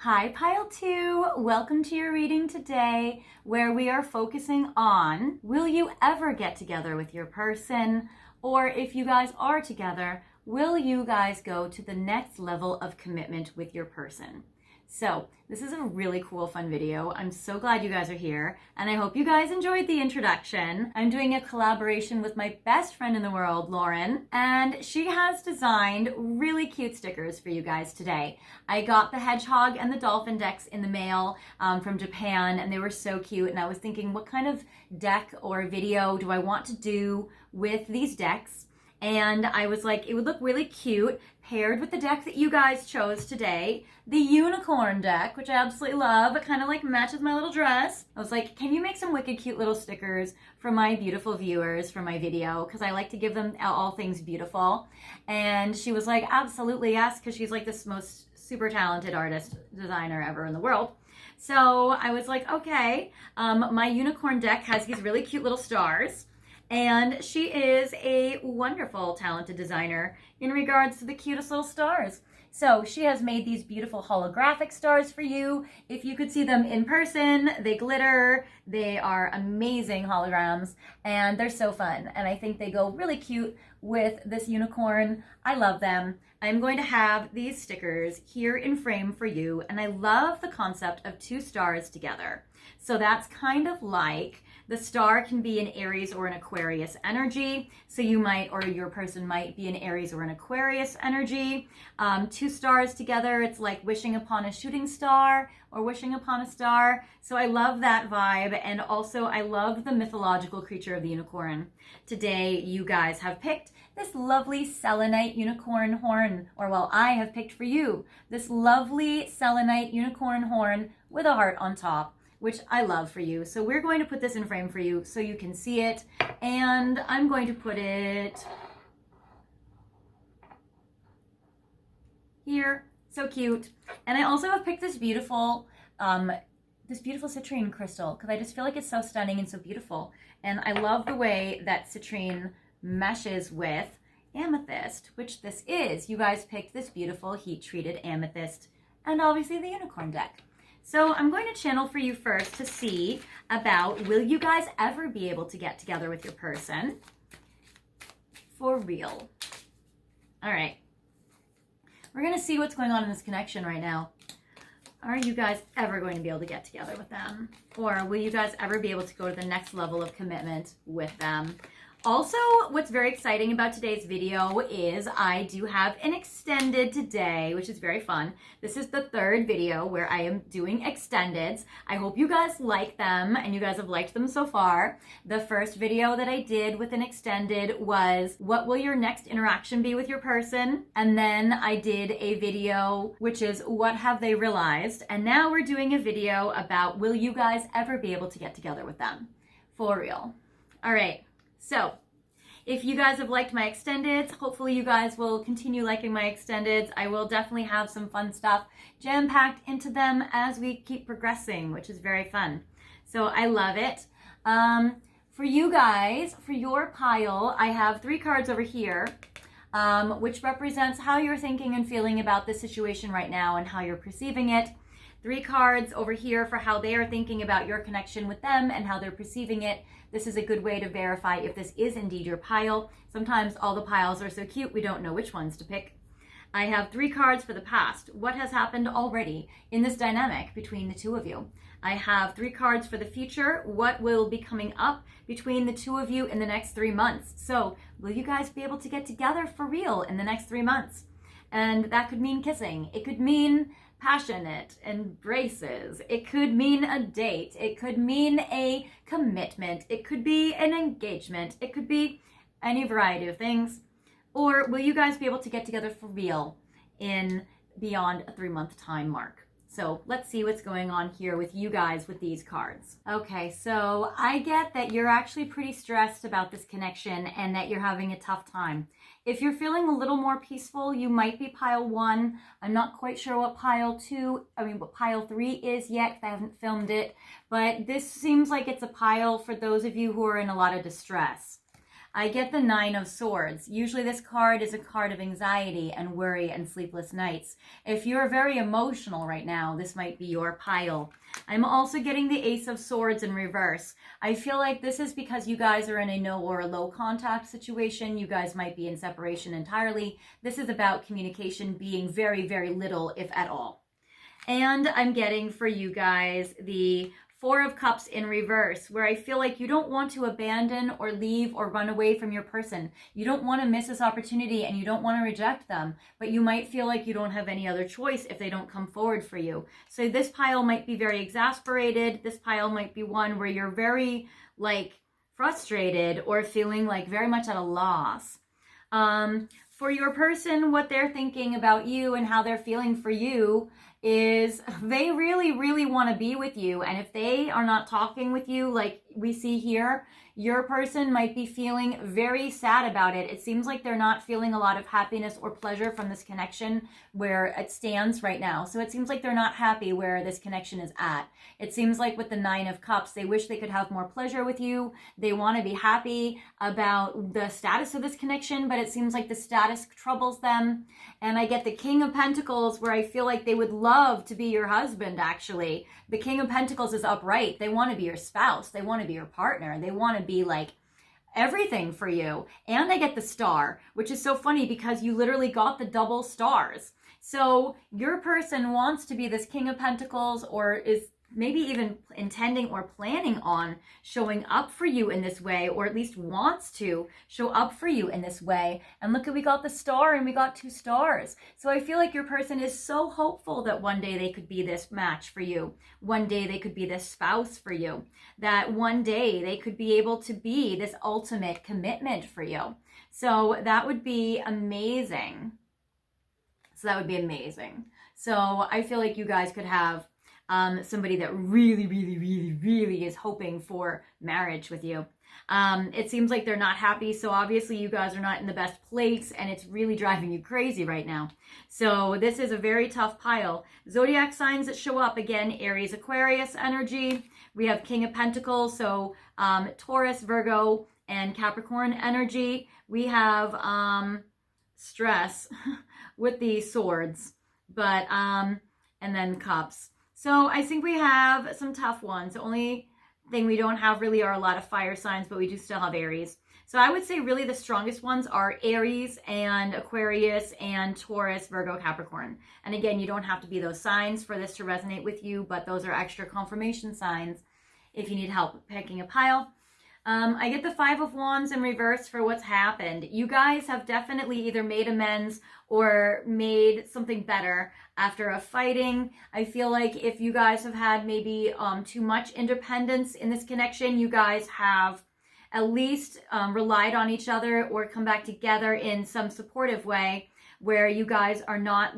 Hi, Pile 2. Welcome to your reading today, where we are focusing on, will you ever get together with your person? Or if you guys are together, will you guys go to the next level of commitment with your person? So this is a really cool, fun video. I'm so glad you guys are here, and I hope you guys enjoyed the introduction. I'm doing a collaboration with my best friend in the world, Lauren, and she has designed really cute stickers for you guys today. I got the Hedgehog and the Dolphin decks in the mail from Japan, and they were so cute, and I was thinking, what kind of deck or video do I want to do with these decks? And I was like, it would look really cute paired with the deck that you guys chose today, the unicorn deck, which I absolutely love. It kind of like matches my little dress. I was like, can you make some wicked cute little stickers for my beautiful viewers for my video? Because I like to give them all things beautiful. And she was like, absolutely, yes, because she's like this most super talented artist, designer ever in the world. So I was like, okay, my unicorn deck has these really cute little stars. And she is a wonderful, talented designer in regards to the cutest little stars. So she has made these beautiful holographic stars for you. If you could see them in person, they glitter. They are amazing holograms, and they're so fun. And I think they go really cute with this unicorn. I love them. I'm going to have these stickers here in frame for you, and I love the concept of two stars together. So that's kind of like the star can be an Aries or an Aquarius energy. So you might, or your person might be an Aries or an Aquarius energy. Two stars together, it's like wishing upon a shooting star or wishing upon a star. So I love that vibe. And also I love the mythological creature of the unicorn. Today, you guys have picked this lovely selenite unicorn horn, or well, I have picked for you this lovely selenite unicorn horn with a heart on top, which I love for you. So we're going to put this in frame for you so you can see it. And I'm going to put it here. So cute. And I also have picked this beautiful citrine crystal because I just feel like it's so stunning and so beautiful. And I love the way that citrine meshes with amethyst, which this is. You guys picked this beautiful heat-treated amethyst and obviously the unicorn deck. So I'm going to channel for you first to see about, will you guys ever be able to get together with your person for real? All right. We're going to see what's going on in this connection right now. Are you guys ever going to be able to get together with them? Or will you guys ever be able to go to the next level of commitment with them? Also, what's very exciting about today's video is I do have an extended today, which is very fun. This is the third video where I am doing extendeds. I hope you guys like them and you guys have liked them so far. The first video that I did with an extended was, what will your next interaction be with your person? And then I did a video, which is, what have they realized? And now we're doing a video about, will you guys ever be able to get together with them? For real. All right. So, if you guys have liked my extendeds, hopefully you guys will continue liking my extendeds. I will definitely have some fun stuff jam-packed into them as we keep progressing, which is very fun. So I love it. For you guys, for your pile, I have 3 cards over here, which represents how you're thinking and feeling about this situation right now and how you're perceiving it. 3 cards over here for how they are thinking about your connection with them and how they're perceiving it. This is a good way to verify if this is indeed your pile. Sometimes all the piles are so cute we don't know which ones to pick. I have 3 cards for the past. What has happened already in this dynamic between the two of you? I have 3 cards for the future. What will be coming up between the two of you in the next 3 months? So will you guys be able to get together for real in the next 3 months? And that could mean kissing. It could mean passionate embraces. It could mean a date. It could mean a commitment. It could be an engagement. It could be any variety of things. Or will you guys be able to get together for real in beyond a 3-month time mark? So let's see what's going on here with you guys with these cards. Okay, so I get that you're actually pretty stressed about this connection and that you're having a tough time. If you're feeling a little more peaceful, you might be pile 1. I'm not quite sure what pile 3 is yet, because I haven't filmed it. But this seems like it's a pile for those of you who are in a lot of distress. I get the Nine of Swords. Usually this card is a card of anxiety and worry and sleepless nights. If you're very emotional right now, this might be your pile. I'm also getting the Ace of Swords in reverse. I feel like this is because you guys are in a no or a low contact situation. You guys might be in separation entirely. This is about communication being very, very little, if at all. And I'm getting for you guys the Four of Cups in reverse, where I feel like you don't want to abandon or leave or run away from your person. You don't want to miss this opportunity and you don't want to reject them, but you might feel like you don't have any other choice if they don't come forward for you. So this pile might be very exasperated. This pile might be one where you're very frustrated or feeling like very much at a loss. For your person, what they're thinking about you and how they're feeling for you is they really, really want to be with you. And if they are not talking with you like we see here, your person might be feeling very sad about it. It seems like they're not feeling a lot of happiness or pleasure from this connection where it stands right now. So it seems like they're not happy where this connection is at. It seems like with the Nine of Cups, they wish they could have more pleasure with you. They want to be happy about the status of this connection, but it seems like the status troubles them. And I get the King of Pentacles, where I feel like they would love to be your husband, actually. The King of Pentacles is upright. They want to be your spouse. They want to be your partner. They want to be like everything for you. And I get the Star, which is so funny because you literally got the double stars. So your person wants to be this King of Pentacles, or is maybe even intending or planning on showing up for you in this way, or at least wants to show up for you in this way. And look, we got the Star and we got 2 stars. So I feel like your person is so hopeful that one day they could be this match for you. One day they could be this spouse for you. That one day they could be able to be this ultimate commitment for you. So that would be amazing. So I feel like you guys could have somebody that really, really, really, really is hoping for marriage with you. It seems like they're not happy, so obviously you guys are not in the best place, and it's really driving you crazy right now. So this is a very tough pile. Zodiac signs that show up, again, Aries, Aquarius energy. We have King of Pentacles, so Taurus, Virgo, and Capricorn energy. We have stress with the swords, but and then cups. So I think we have some tough ones. The only thing we don't have really are a lot of fire signs, but we do still have Aries. So I would say really the strongest ones are Aries and Aquarius and Taurus, Virgo, Capricorn. And again, you don't have to be those signs for this to resonate with you, but those are extra confirmation signs if you need help picking a pile. I get the Five of Wands in reverse for what's happened. You guys have definitely either made amends or made something better after a fighting. I feel like if you guys have had maybe too much independence in this connection, you guys have at least relied on each other or come back together in some supportive way where you guys are not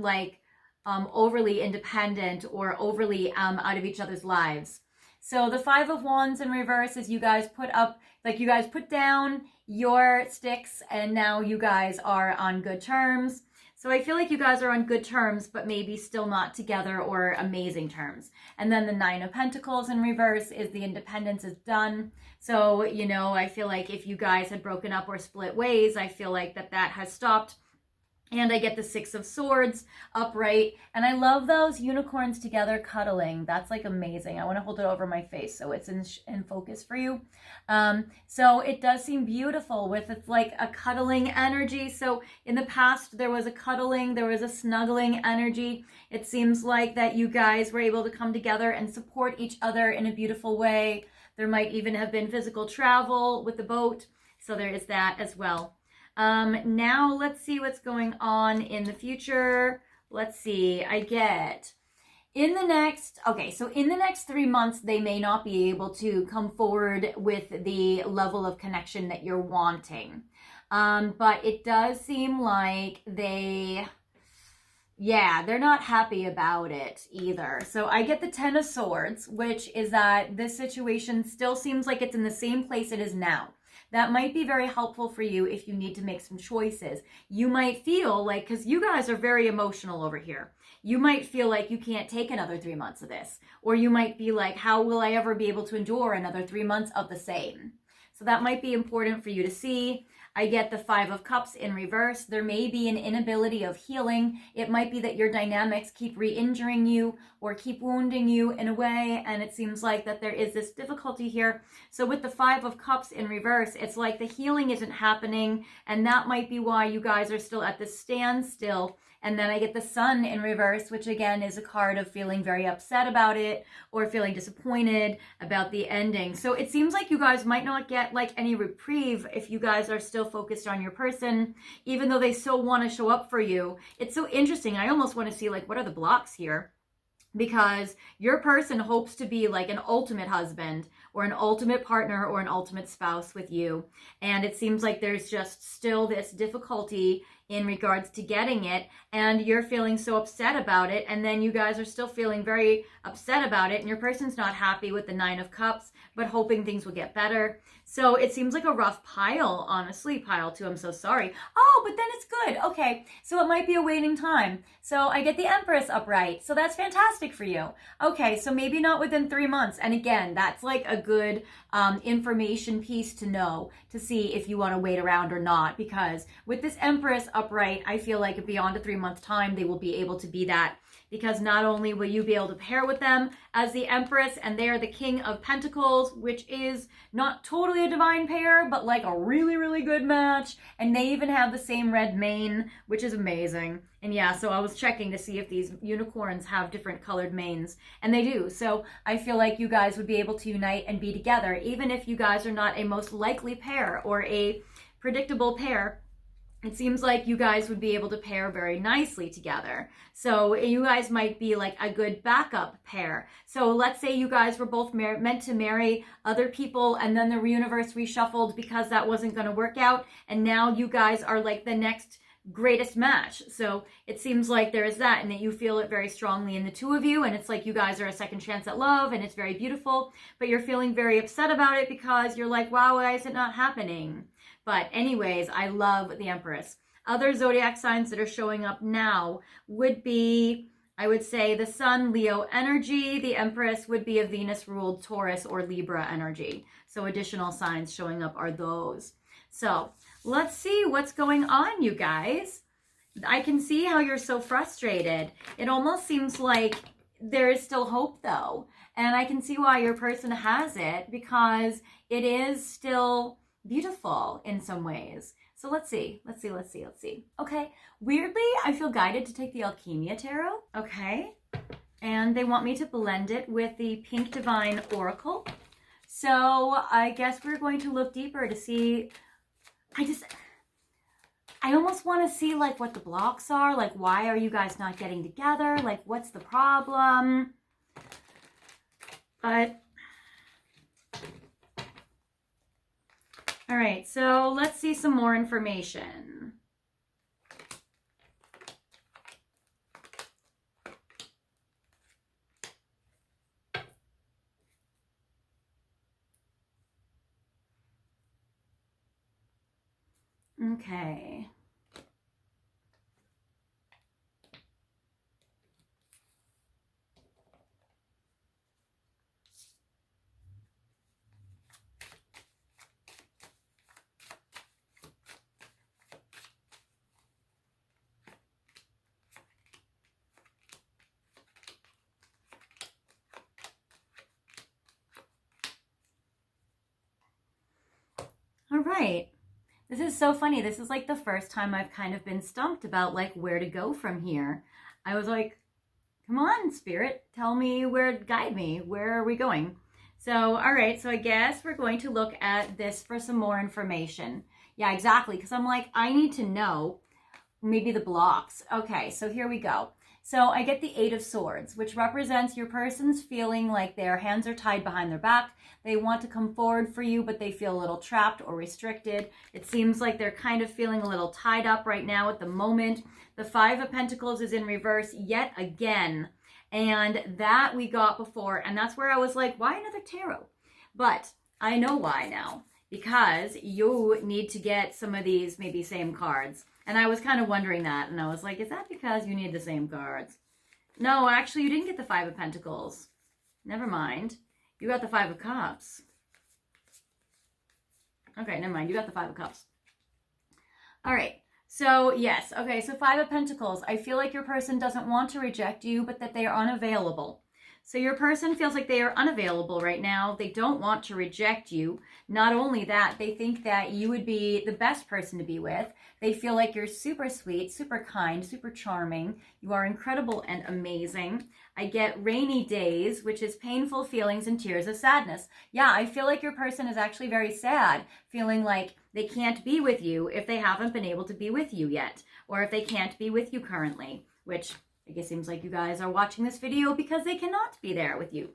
overly independent or overly out of each other's lives. So the Five of Wands in reverse is you guys put down your sticks and now you guys are on good terms. So I feel like you guys are on good terms, but maybe still not together or amazing terms. And then the Nine of Pentacles in reverse is the independence is done. So, I feel like if you guys had broken up or split ways, I feel like that has stopped. And I get the Six of Swords upright. And I love those unicorns together cuddling. That's amazing. I want to hold it over my face so it's in focus for you. So it does seem beautiful with it's like a cuddling energy. So in the past, there was a cuddling, there was a snuggling energy. It seems like that you guys were able to come together and support each other in a beautiful way. There might even have been physical travel with the boat. So there is that as well. Now let's see what's going on in the future. Let's see, in the next 3 months, they may not be able to come forward with the level of connection that you're wanting. But it does seem like they're not happy about it either. So I get the Ten of Swords, which is that this situation still seems like it's in the same place it is now. That might be very helpful for you if you need to make some choices. You might feel like, because you guys are very emotional over here, you might feel like you can't take another 3 months of this. Or you might be like, how will I ever be able to endure another 3 months of the same? So that might be important for you to see. I get the 5 of Cups in reverse. There may be an inability of healing. It might be that your dynamics keep re-injuring you or keep wounding you in a way, and it seems like that there is this difficulty here. So with the 5 of Cups in reverse, it's like the healing isn't happening, and that might be why you guys are still at this standstill. And then I get the Sun in reverse, which again is a card of feeling very upset about it or feeling disappointed about the ending. So it seems like you guys might not get like any reprieve if you guys are still focused on your person, even though they so want to show up for you. It's so interesting. I almost want to see like, what are the blocks here? Because your person hopes to be like an ultimate husband or an ultimate partner or an ultimate spouse with you. And it seems like there's just still this difficulty in regards to getting it, and you're feeling so upset about it, and then you guys are still feeling very upset about it, and your person's not happy with the 9 of Cups, but hoping things will get better. So it seems like a rough pile, honestly. Pile 2, I'm so sorry. Oh, but then it's good. Okay, so it might be a waiting time. So I get the Empress upright, so that's fantastic for you. Okay, so maybe not within 3 months, and again, that's like a good information piece to know, to see if you want to wait around or not, because with this Empress upright, I feel like beyond a 3-month time, they will be able to be that, because not only will you be able to pair with them as the Empress, and they are the King of Pentacles, which is not totally a divine pair, but like a really, really good match, and they even have the same red mane, which is amazing. And yeah, so I was checking to see if these unicorns have different colored manes, and they do. So I feel like you guys would be able to unite and be together, even if you guys are not a most likely pair or a predictable pair. It seems like you guys would be able to pair very nicely together. So you guys might be like a good backup pair. So let's say you guys were both meant to marry other people, and then the universe reshuffled because that wasn't going to work out, and now you guys are like the next greatest match. So it seems like there is that, and that you feel it very strongly in the two of you, and it's like you guys are a second chance at love, and it's very beautiful, but you're feeling very upset about it because you're like, wow, why is it not happening? But anyways, I love the Empress. Other zodiac signs that are showing up now would be, I would say, the Sun, Leo energy. The Empress would be a Venus-ruled Taurus or Libra energy. So additional signs showing up are those. So let's see what's going on, you guys. I can see how you're so frustrated. It almost seems like there is still hope, though. And I can see why your person has it, because it is still beautiful in some ways. So let's see. Okay, weirdly, I feel guided to take the Alchemia Tarot. Okay, and they want me to blend it with the Pink Divine Oracle. So I guess we're going to look deeper to see. I almost want to see like what the blocks are. Like, why are you guys not getting together? Like, what's the problem? But all right, so let's see some more information. Okay. All right. This is so funny. This is like the first time I've kind of been stumped about like where to go from here. I was like, come on, Spirit, tell me guide me. Where are we going? So, all right. So I guess we're going to look at this for some more information. Yeah, exactly. Because I'm like, I need to know maybe the blocks. Okay, so here we go. So I get the 8 of Swords, which represents your person's feeling like their hands are tied behind their back. They want to come forward for you, but they feel a little trapped or restricted. It seems like they're kind of feeling a little tied up right now at the moment. The 5 of Pentacles is in reverse yet again. And that we got before. And that's where I was like, why another tarot? But I know why now. Because you need to get some of these maybe same cards. And I was kind of wondering that. And I was like, is that because you need the same cards? No, actually, you didn't get the 5 of Pentacles. Never mind. You got the 5 of Cups. Okay, never mind. You got the Five of Cups. All right. So, yes. Okay, so Five of Pentacles. I feel like your person doesn't want to reject you, but that they are unavailable. So your person feels like they are unavailable right now. They don't want to reject you. Not only that, they think that you would be the best person to be with. They feel like you're super sweet, super kind, super charming. You are incredible and amazing. I get rainy days, which is painful feelings and tears of sadness. Yeah, I feel like your person is actually very sad, feeling like they can't be with you if they haven't been able to be with you yet, or if they can't be with you currently, which I guess seems like you guys are watching this video because they cannot be there with you.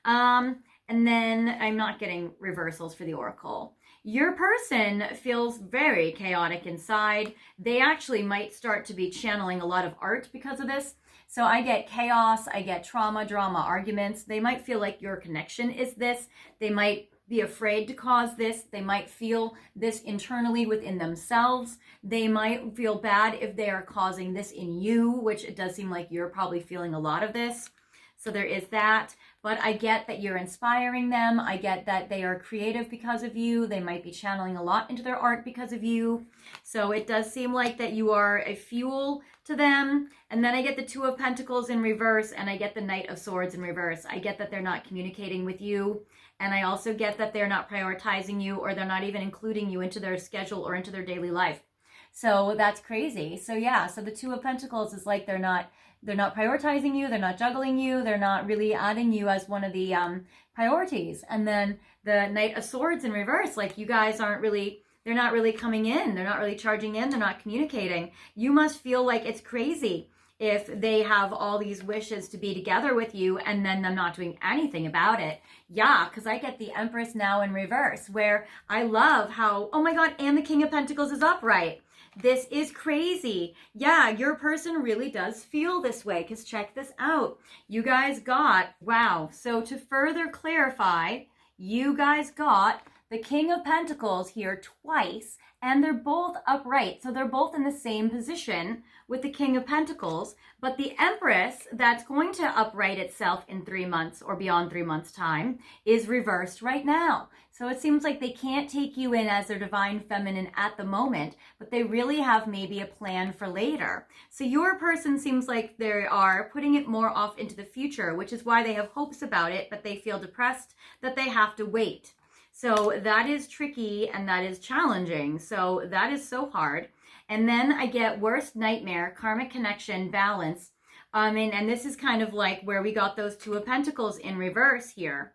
And then I'm not getting reversals for the Oracle. Your person feels very chaotic inside. They actually might start to be channeling a lot of art because of this. So I get chaos, I get trauma, drama, arguments. They might feel like your connection is this. They might be afraid to cause this. They might feel this internally within themselves. They might feel bad if they are causing this in you, which it does seem like you're probably feeling a lot of this. So there is that. But I get that you're inspiring them. I get that they are creative because of you. They might be channeling a lot into their art because of you. So it does seem like that you are a fuel to them. And then I get the Two of Pentacles in reverse, and I get the Knight of Swords in reverse. I get that they're not communicating with you. And I also get that they're not prioritizing you, or they're not even including you into their schedule or into their daily life. So that's crazy. So yeah, so the Two of Pentacles is like they're not prioritizing you, they're not juggling you, they're not really adding you as one of the priorities. And then the Knight of Swords in reverse, like you guys aren't really, they're not really coming in, they're not really charging in, they're not communicating. You must feel like it's crazy if they have all these wishes to be together with you and then them not doing anything about it. Yeah, because I get the Empress now in reverse, where I love how, oh my God, and the King of Pentacles is upright. This is crazy. Yeah, your person really does feel this way, because check this out. You guys got, wow, so to further clarify, you guys got the King of Pentacles here twice, and they're both upright. So they're both in the same position with the King of Pentacles, but the Empress that's going to upright itself in 3 months or beyond 3 months' time is reversed right now. So it seems like they can't take you in as their divine feminine at the moment, but they really have maybe a plan for later. So your person seems like they are putting it more off into the future, which is why they have hopes about it, but they feel depressed that they have to wait. So that is tricky and that is challenging. So that is so hard. And then I get worst nightmare, karmic connection, balance. And this is kind of like where we got those Two of Pentacles in reverse here.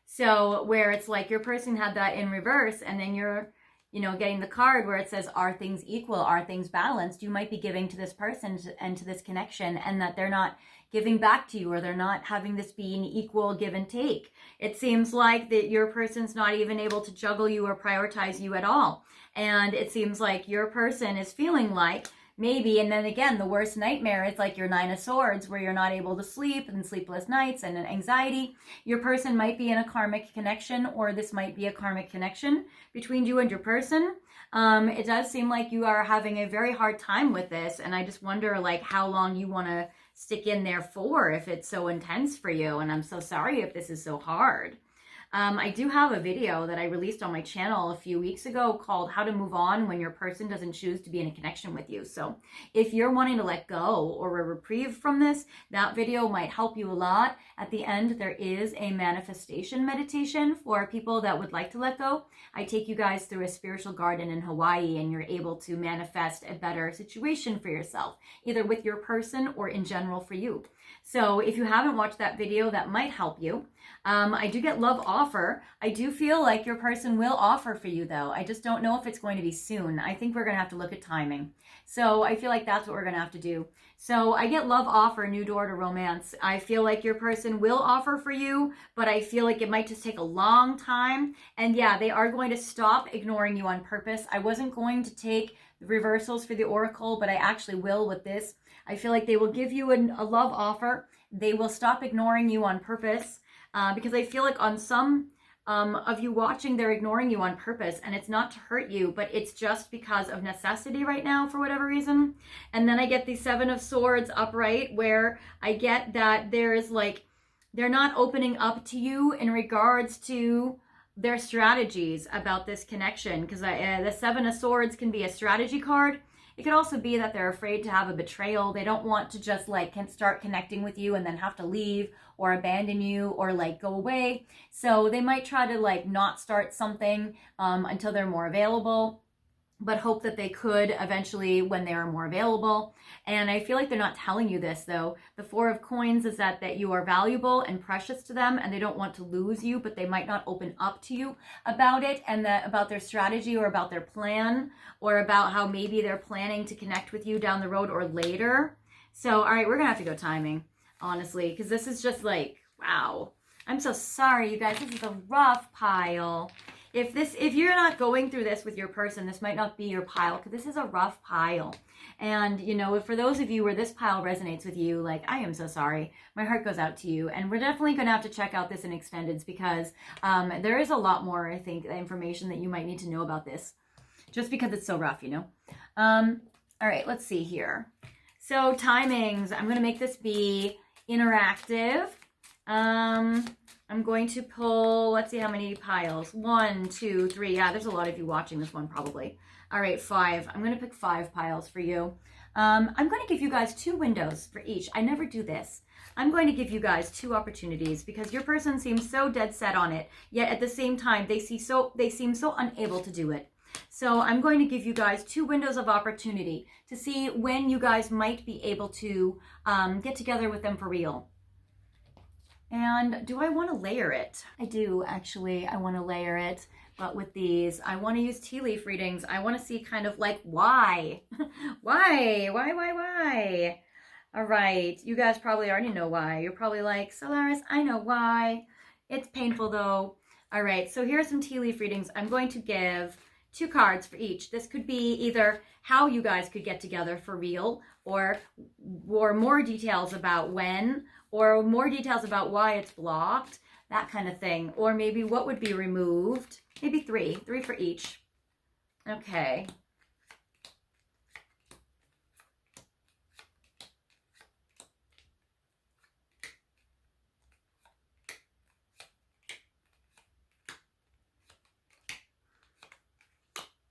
So where it's like your person had that in reverse, and then you're, getting the card where it says, are things equal? Are things balanced? You might be giving to this person and to this connection, and that they're not giving back to you, or they're not having this be an equal give and take. It seems like that your person's not even able to juggle you or prioritize you at all. And it seems like your person is feeling like maybe, and then again, the worst nightmare is like your Nine of Swords, where you're not able to sleep and sleepless nights and anxiety. Your person might be in a karmic connection, or this might be a karmic connection between you and your person. It does seem like you are having a very hard time with this, and I just wonder like how long you want to stick in there for if it's so intense for you. And I'm so sorry if this is so hard. I do have a video that I released on my channel a few weeks ago called How to Move On When Your Person Doesn't Choose to Be in a Connection with You. So if you're wanting to let go or a reprieve from this, that video might help you a lot. At the end, there is a manifestation meditation for people that would like to let go. I take you guys through a spiritual garden in Hawaii, and you're able to manifest a better situation for yourself, either with your person or in general for you. So if you haven't watched that video, that might help you. I do get love offer. I do feel like your person will offer for you, though. I just don't know if it's going to be soon. I think we're going to have to look at timing. So I feel like that's what we're going to have to do. So I get love offer, new door to romance. I feel like your person will offer for you, but I feel like it might just take a long time. And yeah, they are going to stop ignoring you on purpose. I wasn't going to take the reversals for the Oracle, but I actually will with this. I feel like they will give you a love offer. They will stop ignoring you on purpose, because I feel like on some of you watching, they're ignoring you on purpose, and it's not to hurt you, but it's just because of necessity right now for whatever reason. And then I get the Seven of Swords upright, where I get that there is like they're not opening up to you in regards to their strategies about this connection, because the Seven of Swords can be a strategy card. It could also be that they're afraid to have a betrayal. They don't want to just like start connecting with you and then have to leave or abandon you or like go away. So they might try to like not start something until they're more available, but hope that they could eventually when they are more available. And I feel like they're not telling you this though. The Four of Coins is that you are valuable and precious to them, and they don't want to lose you, but they might not open up to you about it, and that about their strategy or about their plan, or about how maybe they're planning to connect with you down the road or later. So, all right, we're gonna have to go timing, honestly, because this is just like, wow. I'm so sorry, you guys. This is a rough pile. If you're not going through this with your person, this might not be your pile, because this is a rough pile. And, you know, for those of you where this pile resonates with you, like, I am so sorry. My heart goes out to you. And we're definitely going to have to check out this in extendeds, because there is a lot more, I think, information that you might need to know about this, just because it's so rough, you know. All right, let's see here. So timings, I'm going to make this be interactive. I'm going to pull, let's see how many piles. 1, 2, 3. Yeah, there's a lot of you watching this one probably. All right, 5. I'm going to pick 5 piles for you. I'm going to give you guys 2 windows for each. I never do this. I'm going to give you guys 2 opportunities, because your person seems so dead set on it, yet at the same time they seem so unable to do it. So I'm going to give you guys 2 windows of opportunity to see when you guys might be able to get together with them for real. And do I want to layer it? I do, actually. I want to layer it. But with these, I want to use tea leaf readings. I want to see kind of like why. Why? All right. You guys probably already know why. You're probably like, Solaris, I know why. It's painful though. All right. So here are some tea leaf readings. I'm going to give 2 cards for each. This could be either how you guys could get together for real, or more details about when, or more details about why it's blocked, that kind of thing. Or maybe what would be removed. Maybe 3 for each. Okay.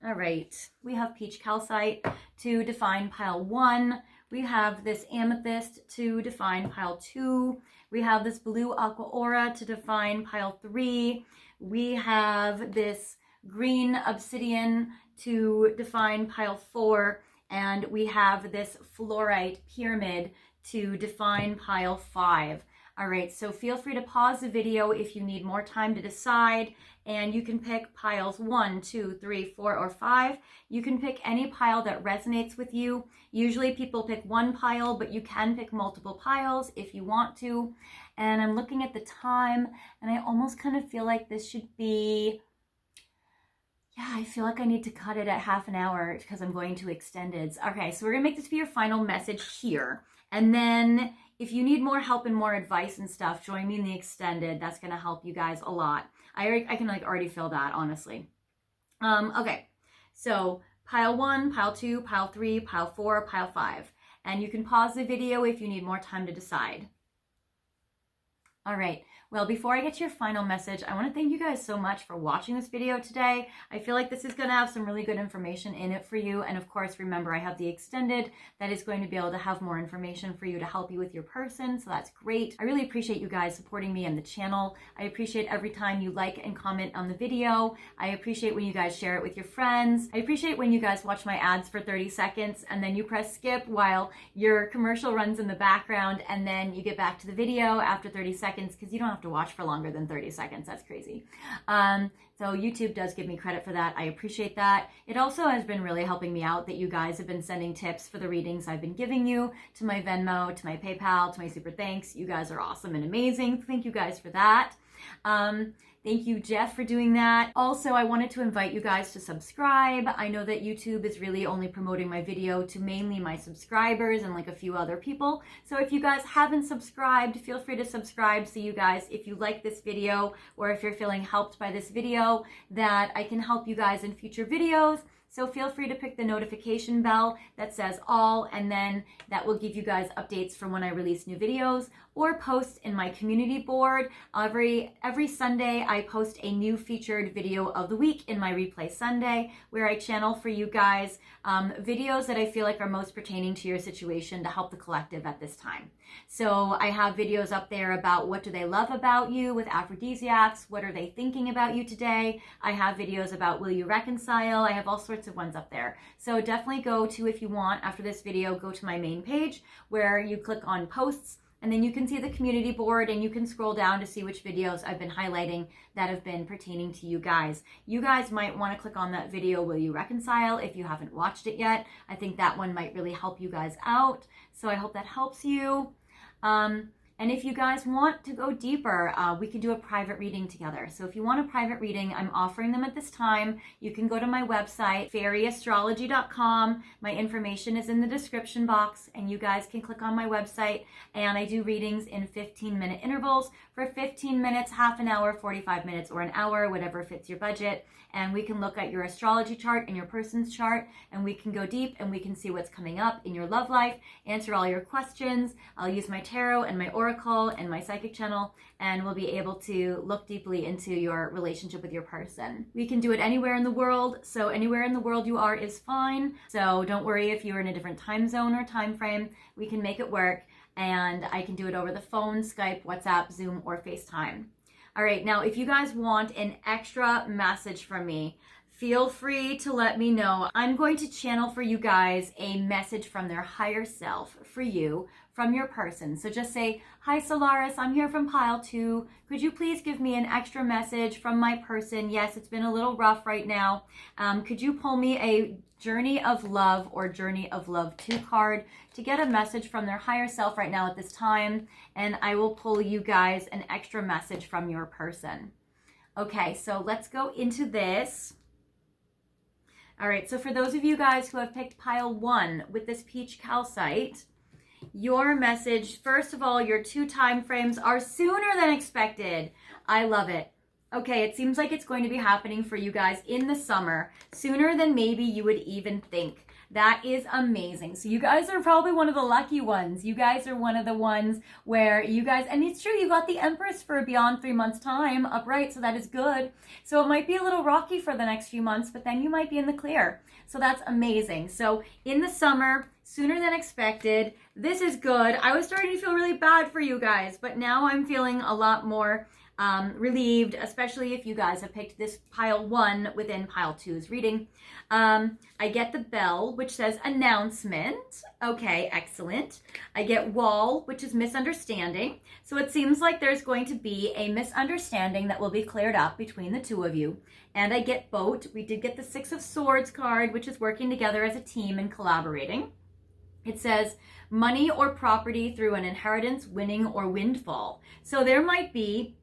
All right, we have peach calcite to define pile 1. We have this amethyst to define pile 2. We have this blue aqua aura to define pile 3. We have this green obsidian to define pile 4. And we have this fluorite pyramid to define pile 5. All right, so feel free to pause the video if you need more time to decide, and you can pick piles 1, 2, 3, 4, or 5. You can pick any pile that resonates with you. Usually people pick 1 pile, but you can pick multiple piles if you want to. And I'm looking at the time, and I almost kind of feel like this should be, yeah, I feel like I need to cut it at half an hour because I'm going to extendeds. Okay, so we're gonna make this be your final message here. And then if you need more help and more advice and stuff, join me in the extended. That's gonna help you guys a lot. I can like already feel that, honestly. Okay, so pile 1, pile 2, pile 3, pile 4, pile 5. And you can pause the video if you need more time to decide. All right, well, before I get to your final message, I want to thank you guys so much for watching this video today. I feel like this is going to have some really good information in it for you. And of course, remember, I have the extended that is going to be able to have more information for you to help you with your person. So that's great. I really appreciate you guys supporting me and the channel. I appreciate every time you like and comment on the video. I appreciate when you guys share it with your friends. I appreciate when you guys watch my ads for 30 seconds and then you press skip while your commercial runs in the background, and then you get back to the video after 30 seconds because you don't have to watch for longer than 30 seconds. That's crazy. So YouTube does give me credit for that. I appreciate that. It also has been really helping me out that you guys have been sending tips for the readings I've been giving you to my Venmo, to my PayPal, to my Super Thanks. You guys are awesome and amazing. Thank you guys for that. Thank you, Jeff, for doing that. Also, I wanted to invite you guys to subscribe. I know that YouTube is really only promoting my video to mainly my subscribers and like a few other people. So if you guys haven't subscribed, feel free to subscribe so you guys, if you like this video or if you're feeling helped by this video, that I can help you guys in future videos. So feel free to pick the notification bell that says all, and then that will give you guys updates from when I release new videos. or post in my community board. Every Sunday, I post a new featured video of the week in my Replay Sunday, where I channel for you guys videos that I feel like are most pertaining to your situation to help the collective at this time. So I have videos up there about what do they love about you with aphrodisiacs, what are they thinking about you today. I have videos about will you reconcile. I have all sorts of ones up there. So definitely go to, if you want, after this video, go to my main page where you click on posts, and then you can see the community board and you can scroll down to see which videos I've been highlighting that have been pertaining to you guys. You guys might want to click on that video, Will You Reconcile, if you haven't watched it yet. I think that one might really help you guys out. So I hope that helps you. And if you guys want to go deeper, we can do a private reading together. So if you want a private reading, I'm offering them at this time. You can go to my website, fairyastrology.com. My information is in the description box, and you guys can click on my website. And I do readings in 15-minute intervals for 15 minutes, half an hour, 45 minutes, or an hour, whatever fits your budget. And we can look at your astrology chart and your person's chart, and we can go deep and we can see what's coming up in your love life, answer all your questions. I'll use my tarot and my oracle and my psychic channel, and we'll be able to look deeply into your relationship with your person. We can do it anywhere in the world, so anywhere in the world you are is fine. So don't worry if you're in a different time zone or time frame. We can make it work, and I can do it over the phone, Skype, WhatsApp, Zoom, or FaceTime. All right, now if you guys want an extra message from me, feel free to let me know. I'm going to channel for you guys a message from their higher self for you, from your person. So just say, hi Solaris, I'm here from pile 2. Could you please give me an extra message from my person? Yes, it's been a little rough right now. Could you pull me a Journey of Love or Journey of Love 2 card to get a message from their higher self right now at this time? And I will pull you guys an extra message from your person. Okay, so let's go into this. All right, so for those of you guys who have picked pile 1 with this peach calcite, your message, first of all, your 2 time frames are sooner than expected. I love it. Okay, it seems like it's going to be happening for you guys in the summer, sooner than maybe you would even think. That is amazing. So you guys are probably one of the lucky ones. You guys are one of the ones where you guys, and it's true, you got the Empress for beyond 3 months time upright, so that is good. So it might be a little rocky for the next few months, but then you might be in the clear. So that's amazing. So in the summer, sooner than expected, this is good. I was starting to feel really bad for you guys, but now I'm feeling a lot more relieved, especially if you guys have picked this pile 1 within pile 2's reading. I get the bell, which says announcement. Okay, excellent. I get wall, which is misunderstanding. So it seems like there's going to be a misunderstanding that will be cleared up between the two of you. And I get boat. We did get the 6 of Swords card, which is working together as a team and collaborating. It says money or property through an inheritance, winning, or windfall. So there might be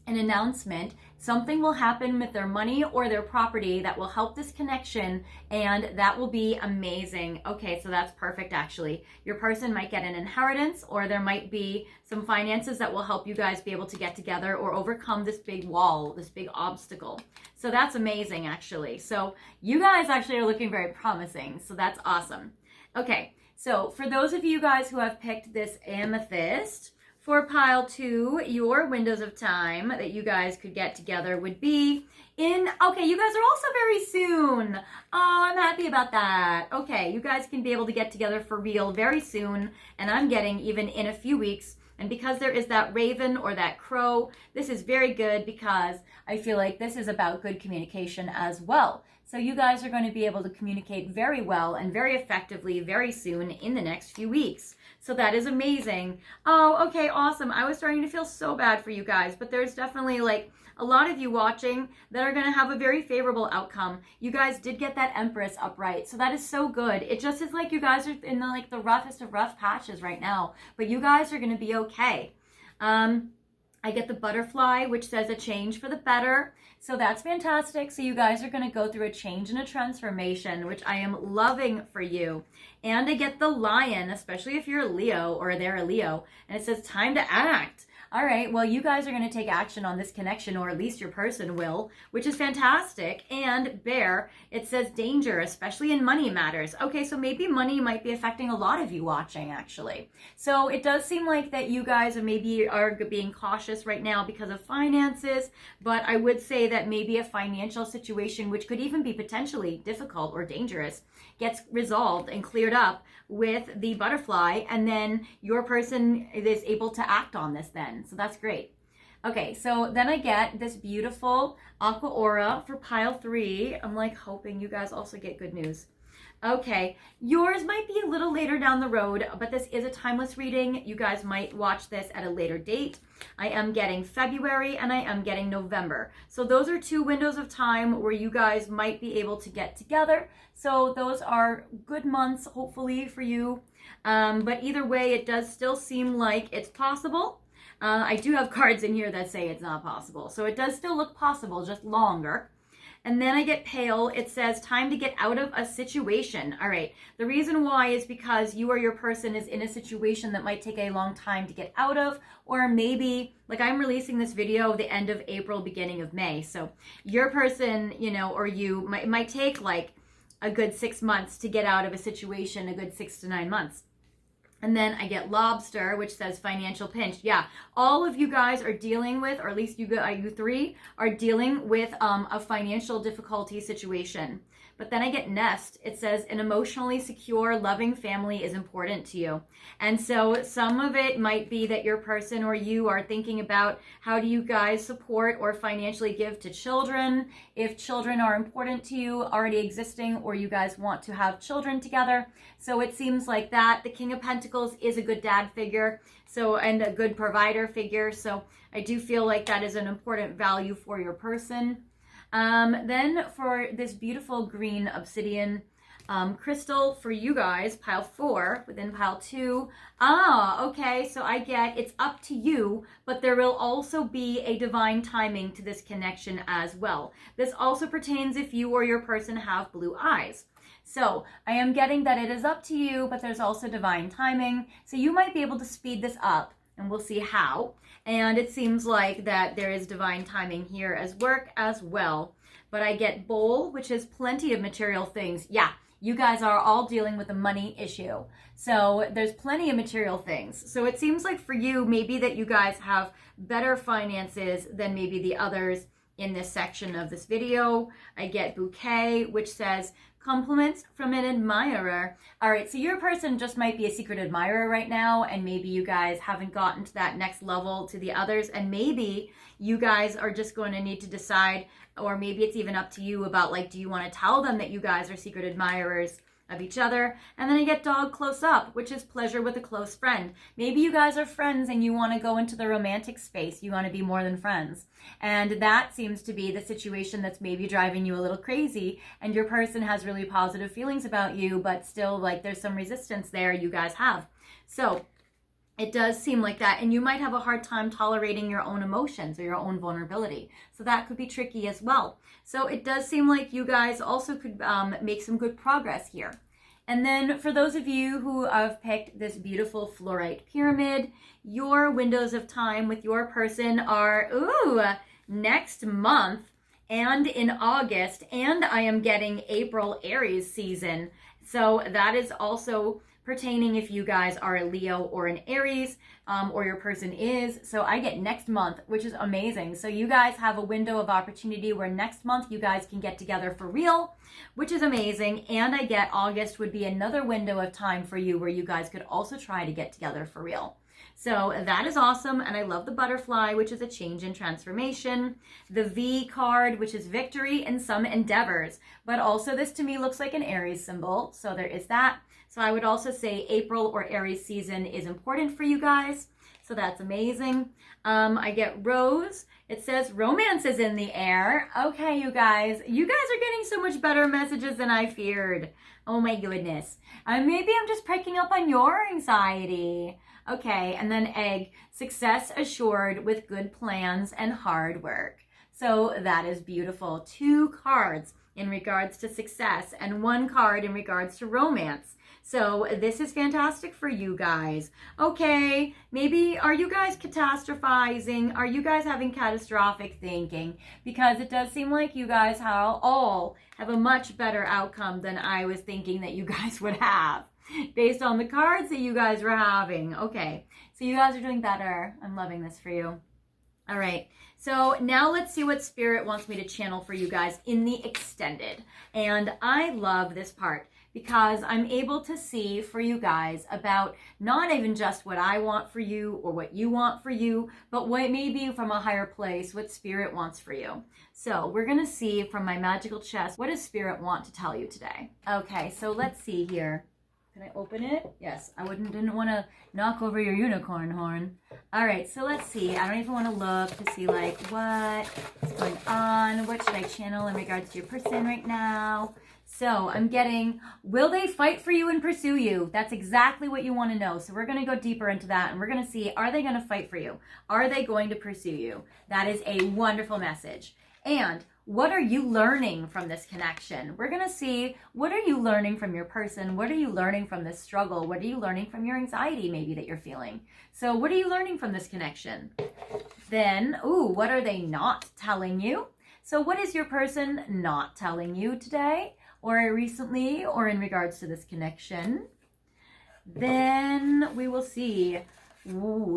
an announcement. Something will happen with their money or their property that will help this connection, and that will be amazing. Okay, so that's perfect actually. Your person might get an inheritance, or there might be some finances that will help you guys be able to get together or overcome this big wall, this big obstacle. So that's amazing actually. So you guys actually are looking very promising. So that's awesome. Okay, so for those of you guys who have picked this amethyst, for pile 2, your windows of time that you guys could get together would be in, okay, you guys are also very soon. Oh, I'm happy about that. Okay, you guys can be able to get together for real very soon, and I'm getting even in a few weeks. And because there is that raven or that crow, this is very good because I feel like this is about good communication as well. So you guys are going to be able to communicate very well and very effectively very soon in the next few weeks. So that is amazing. Oh, okay, awesome. I was starting to feel so bad for you guys, but there's definitely like a lot of you watching that are going to have a very favorable outcome. You guys did get that Empress upright, so that is so good. It just is like you guys are in the roughest of rough patches right now, but you guys are going to be okay. I get the butterfly, which says a change for the better. So that's fantastic. So you guys are going to go through a change and a transformation, which I am loving for you. And I get the lion, especially if you're a Leo or they're a Leo, and it says time to act. All right, well, you guys are going to take action on this connection, or at least your person will, which is fantastic. And Bear, it says danger, especially in money matters. Okay, so maybe money might be affecting a lot of you watching, actually. So it does seem like that you guys are being cautious right now because of finances, but I would say that maybe a financial situation, which could even be potentially difficult or dangerous, gets resolved and cleared up with the butterfly, and then your person is able to act on this then. So that's great. Okay, so then I get this beautiful aqua aura for pile 3. I'm like hoping you guys also get good news. Okay, yours might be a little later down the road, but this is a timeless reading. You guys might watch this at a later date. I am getting February and I am getting November. So those are 2 windows of time where you guys might be able to get together. So those are good months, hopefully, for you. But either way, it does still seem like it's possible. I do have cards in here that say it's not possible. So it does still look possible, just longer. And then I get pale. It says time to get out of a situation. All right. The reason why is because you or your person is in a situation that might take a long time to get out of, or maybe like I'm releasing this video the end of April, beginning of May. So your person, you know, or you might take like a good 6 months to get out of a situation, a good 6 to 9 months. And then I get lobster, which says financial pinch. Yeah, all of you guys are dealing with, or at least you 3 are dealing with a financial difficulty situation. But then I get nest. It says an emotionally secure, loving family is important to you. And so some of it might be that your person or you are thinking about how do you guys support or financially give to children. If children are important to you, already existing, or you guys want to have children together. So it seems like that. The King of Pentacles is a good dad figure, so, and a good provider figure. So I do feel like that is an important value for your person. Then for this beautiful green obsidian crystal for you guys, pile 4 within pile 2. Okay, so I get it's up to you, but there will also be a divine timing to this connection as well. This also pertains if you or your person have blue eyes. So I am getting that it is up to you, but there's also divine timing. So you might be able to speed this up, and we'll see how. And it seems like that there is divine timing here as work as well. But I get bowl, which is plenty of material things. Yeah, you guys are all dealing with a money issue. So there's plenty of material things. So it seems like for you, maybe that you guys have better finances than maybe the others in this section of this video. I get bouquet, which says compliments from an admirer. All right, so your person just might be a secret admirer right now, and maybe you guys haven't gotten to that next level to the others, and maybe you guys are just going to need to decide, or maybe it's even up to you about like, do you want to tell them that you guys are secret admirers of each other? And then I get dog close up, which is pleasure with a close friend. Maybe you guys are friends and you want to go into the romantic space. You want to be more than friends. And that seems to be the situation that's maybe driving you a little crazy, and your person has really positive feelings about you, but still like there's some resistance there you guys have. So it does seem like that, and you might have a hard time tolerating your own emotions or your own vulnerability. So that could be tricky as well. So it does seem like you guys also could make some good progress here. And then for those of you who have picked this beautiful fluorite pyramid, your windows of time with your person are, next month and in August, and I am getting April Aries season. So that is also pertaining if you guys are a Leo or an Aries, or your person is. So I get next month, which is amazing. So you guys have a window of opportunity where next month you guys can get together for real, which is amazing. And I get August would be another window of time for you where you guys could also try to get together for real. So that is awesome. And I love the butterfly, which is a change and transformation. The V card, which is victory in some endeavors. But also this to me looks like an Aries symbol. So there is that. So I would also say April or Aries season is important for you guys. So that's amazing. I get rose. It says romance is in the air. Okay, you guys are getting so much better messages than I feared. Oh my goodness. Maybe I'm just picking up on your anxiety. Okay, and then egg, success assured with good plans and hard work. So that is beautiful. 2 cards in regards to success and 1 card in regards to romance. So this is fantastic for you guys. Okay, maybe are you guys catastrophizing? Are you guys having catastrophic thinking? Because it does seem like you guys all have a much better outcome than I was thinking that you guys would have based on the cards that you guys were having. Okay, so you guys are doing better. I'm loving this for you. All right, so now let's see what Spirit wants me to channel for you guys in the extended. And I love this part because I'm able to see for you guys about not even just what I want for you or what you want for you, but what maybe from a higher place, what Spirit wants for you. So we're gonna see from my magical chest, what does Spirit want to tell you today? Okay, so let's see here. Can I open it? Yes, I didn't want to knock over your unicorn horn. All right, so let's see. I don't even want to look to see like what is going on. What should I channel in regards to your person right now? So I'm getting, will they fight for you and pursue you? That's exactly what you want to know. So we're going to go deeper into that and we're going to see, are they going to fight for you? Are they going to pursue you? That is a wonderful message. And what are you learning from this connection? We're going to see, what are you learning from your person? What are you learning from this struggle? What are you learning from your anxiety maybe that you're feeling? So what are you learning from this connection? Then, what are they not telling you? So what is your person not telling you today or recently or in regards to this connection? Then we will see,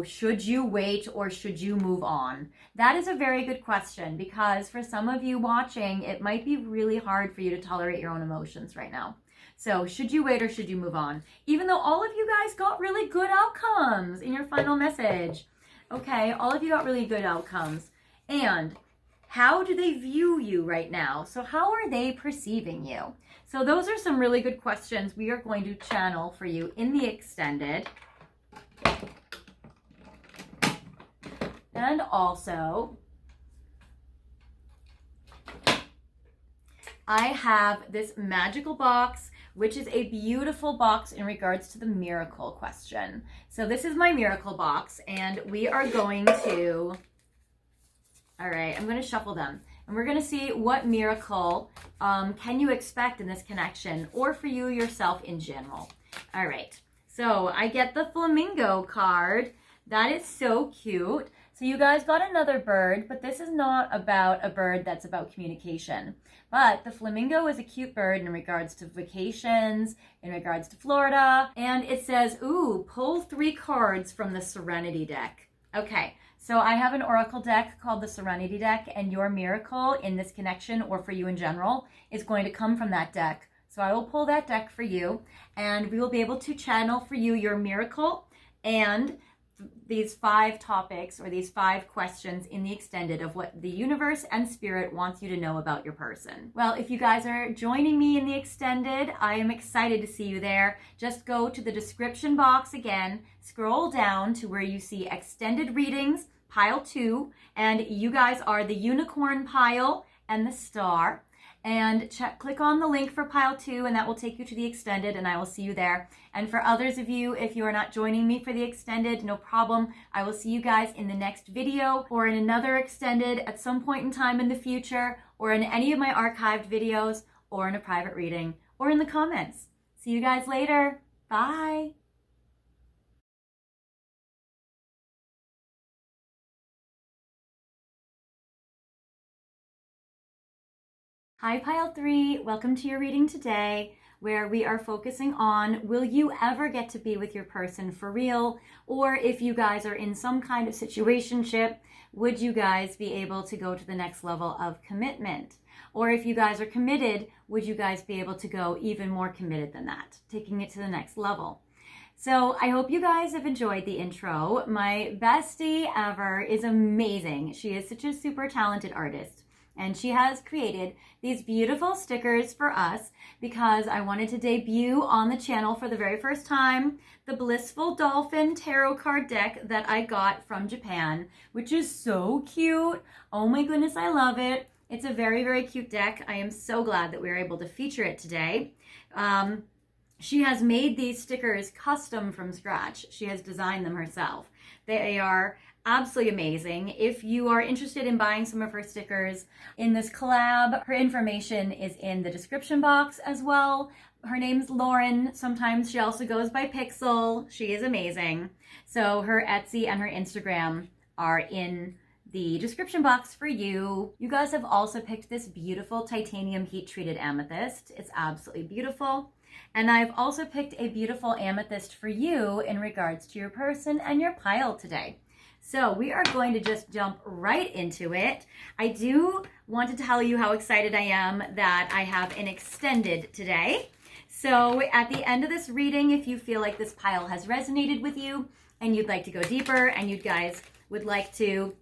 should you wait or should you move on? That is a very good question because for some of you watching, it might be really hard for you to tolerate your own emotions right now. So should you wait or should you move on? Even though all of you guys got really good outcomes in your final message. Okay, all of you got really good outcomes. And how do they view you right now? So how are they perceiving you? So those are some really good questions we are going to channel for you in the extended. And also, I have this magical box, which is a beautiful box in regards to the miracle question. So this is my miracle box, and we are going to, all right, I'm going to shuffle them. And we're going to see what miracle can you expect in this connection or for you yourself in general. All right, so I get the flamingo card. That is so cute. So you guys got another bird, but this is not about a bird that's about communication. But the flamingo is a cute bird in regards to vacations, in regards to Florida. And it says, pull 3 cards from the Serenity deck. Okay, so I have an oracle deck called the Serenity deck, and your miracle in this connection or for you in general is going to come from that deck. So I will pull that deck for you, and we will be able to channel for you your miracle and these 5 topics or these 5 questions in the extended of what the universe and Spirit wants you to know about your person. Well, if you guys are joining me in the extended, I am excited to see you there. Just go to the description box again, scroll down to where you see extended readings, pile 2, and you guys are the unicorn pile and the star. And click on the link for pile 2 and that will take you to the extended and I will see you there. And for others of you, if you are not joining me for the extended, no problem. I will see you guys in the next video or in another extended at some point in time in the future or in any of my archived videos or in a private reading or in the comments. See you guys later. Bye. Hi Pile 3, welcome to your reading today where we are focusing on will you ever get to be with your person for real, or if you guys are in some kind of situationship, would you guys be able to go to the next level of commitment? Or if you guys are committed, would you guys be able to go even more committed than that, taking it to the next level? So I hope you guys have enjoyed the intro. My bestie ever is amazing. She is such a super talented artist. And she has created these beautiful stickers for us because I wanted to debut on the channel for the very first time the Blissful Dolphin Tarot Card deck that I got from Japan, which is so cute. Oh my goodness, I love it. It's a very, very cute deck. I am so glad that we were able to feature it today. She has made these stickers custom from scratch. She has designed them herself. They are absolutely amazing. If you are interested in buying some of her stickers in this collab, her information is in the description box as well. Her name's Lauren. Sometimes she also goes by Pixel. She is amazing. So her Etsy and her Instagram are in the description box for you. You guys have also picked this beautiful titanium heat treated amethyst. It's absolutely beautiful. And I've also picked a beautiful amethyst for you in regards to your person and your pile today. So we are going to just jump right into it. I do want to tell you how excited I am that I have an extended today. So at the end of this reading, if you feel like this pile has resonated with you and you'd like to go deeper and you guys would like to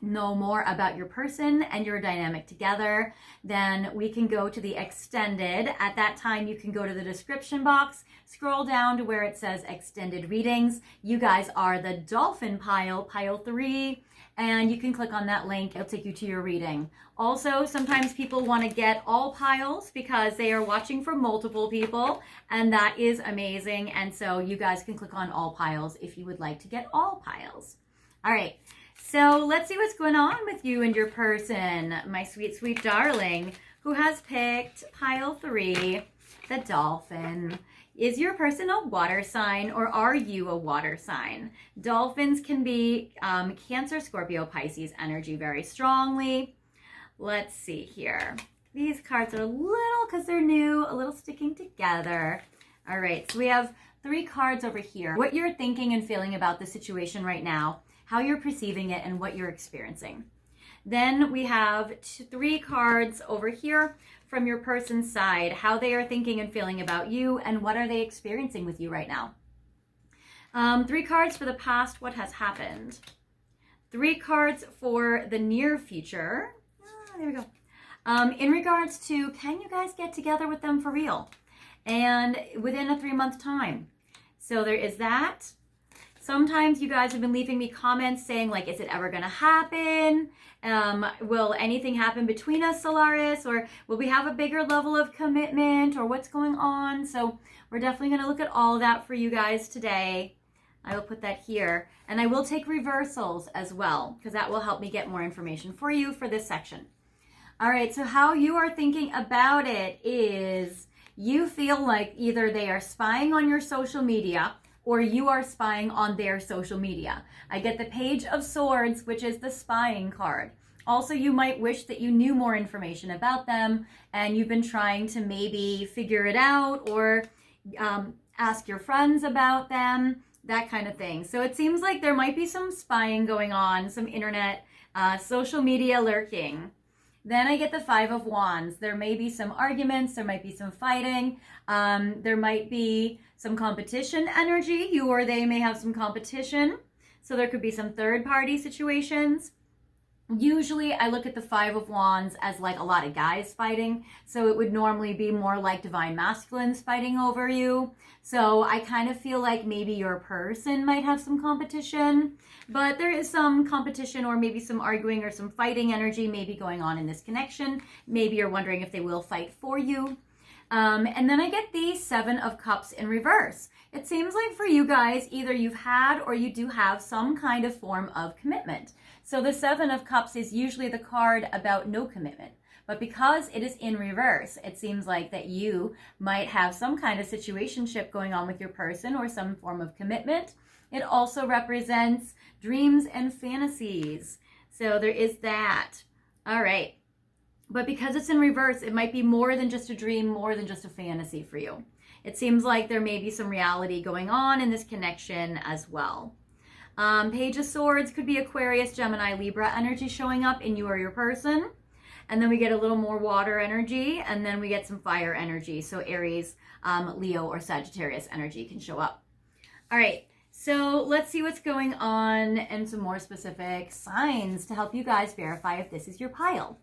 know more about your person and your dynamic together, then we can go to the extended. At that time, you can go to the description box, scroll down to where it says extended readings. You guys are the Dolphin pile, pile 3, and you can click on that link. It'll take you to your reading. Also, sometimes people want to get all piles because they are watching for multiple people, and that is amazing. And so you guys can click on all piles if you would like to get all piles. All right. So let's see what's going on with you and your person, my sweet, sweet darling, who has picked pile 3, the Dolphin. Is your person a water sign, or are you a water sign? Dolphins can be Cancer, Scorpio, Pisces energy very strongly. Let's see here. These cards are a little, because they're new, a little sticking together. All right, so we have 3 cards over here. What you're thinking and feeling about the situation right now, how you're perceiving it, and what you're experiencing. Then we have 3 cards over here from your person's side, how they are thinking and feeling about you, and what are they experiencing with you right now. 3 cards for the past, what has happened. 3 cards for the near future. There we go. In regards to, can you guys get together with them for real? And within a 3-month time. So there is that. Sometimes you guys have been leaving me comments saying, like, is it ever going to happen? Will anything happen between us, Solaris? Or will we have a bigger level of commitment? Or what's going on? So we're definitely going to look at all of that for you guys today. I will put that here. And I will take reversals as well, because that will help me get more information for you for this section. All right, so how you are thinking about it is you feel like either they are spying on your social media or you are spying on their social media. I get the Page of Swords, which is the spying card. Also, you might wish that you knew more information about them and you've been trying to maybe figure it out or ask your friends about them, that kind of thing. So it seems like there might be some spying going on, some internet, social media lurking. Then I get the 5 of Wands. There may be some arguments, there might be some fighting, there might be some competition energy. You or they may have some competition. So there could be some third-party situations. Usually I look at the 5 of Wands as like a lot of guys fighting. So it would normally be more like divine masculines fighting over you. So I kind of feel like maybe your person might have some competition, but there is some competition or maybe some arguing or some fighting energy maybe going on in this connection. Maybe you're wondering if they will fight for you. And then I get the 7 of Cups in reverse. It seems like for you guys, either you've had or you do have some kind of form of commitment. So the 7 of Cups is usually the card about no commitment. But because it is in reverse, it seems like that you might have some kind of situationship going on with your person or some form of commitment. It also represents dreams and fantasies. So there is that. All right. But because it's in reverse, it might be more than just a dream, more than just a fantasy for you. It seems like there may be some reality going on in this connection as well. Page of Swords could be Aquarius, Gemini, Libra energy showing up in you or your person. And then we get a little more water energy, and then we get some fire energy. So Aries, Leo, or Sagittarius energy can show up. All right, so let's see what's going on and some more specific signs to help you guys verify if this is your pile.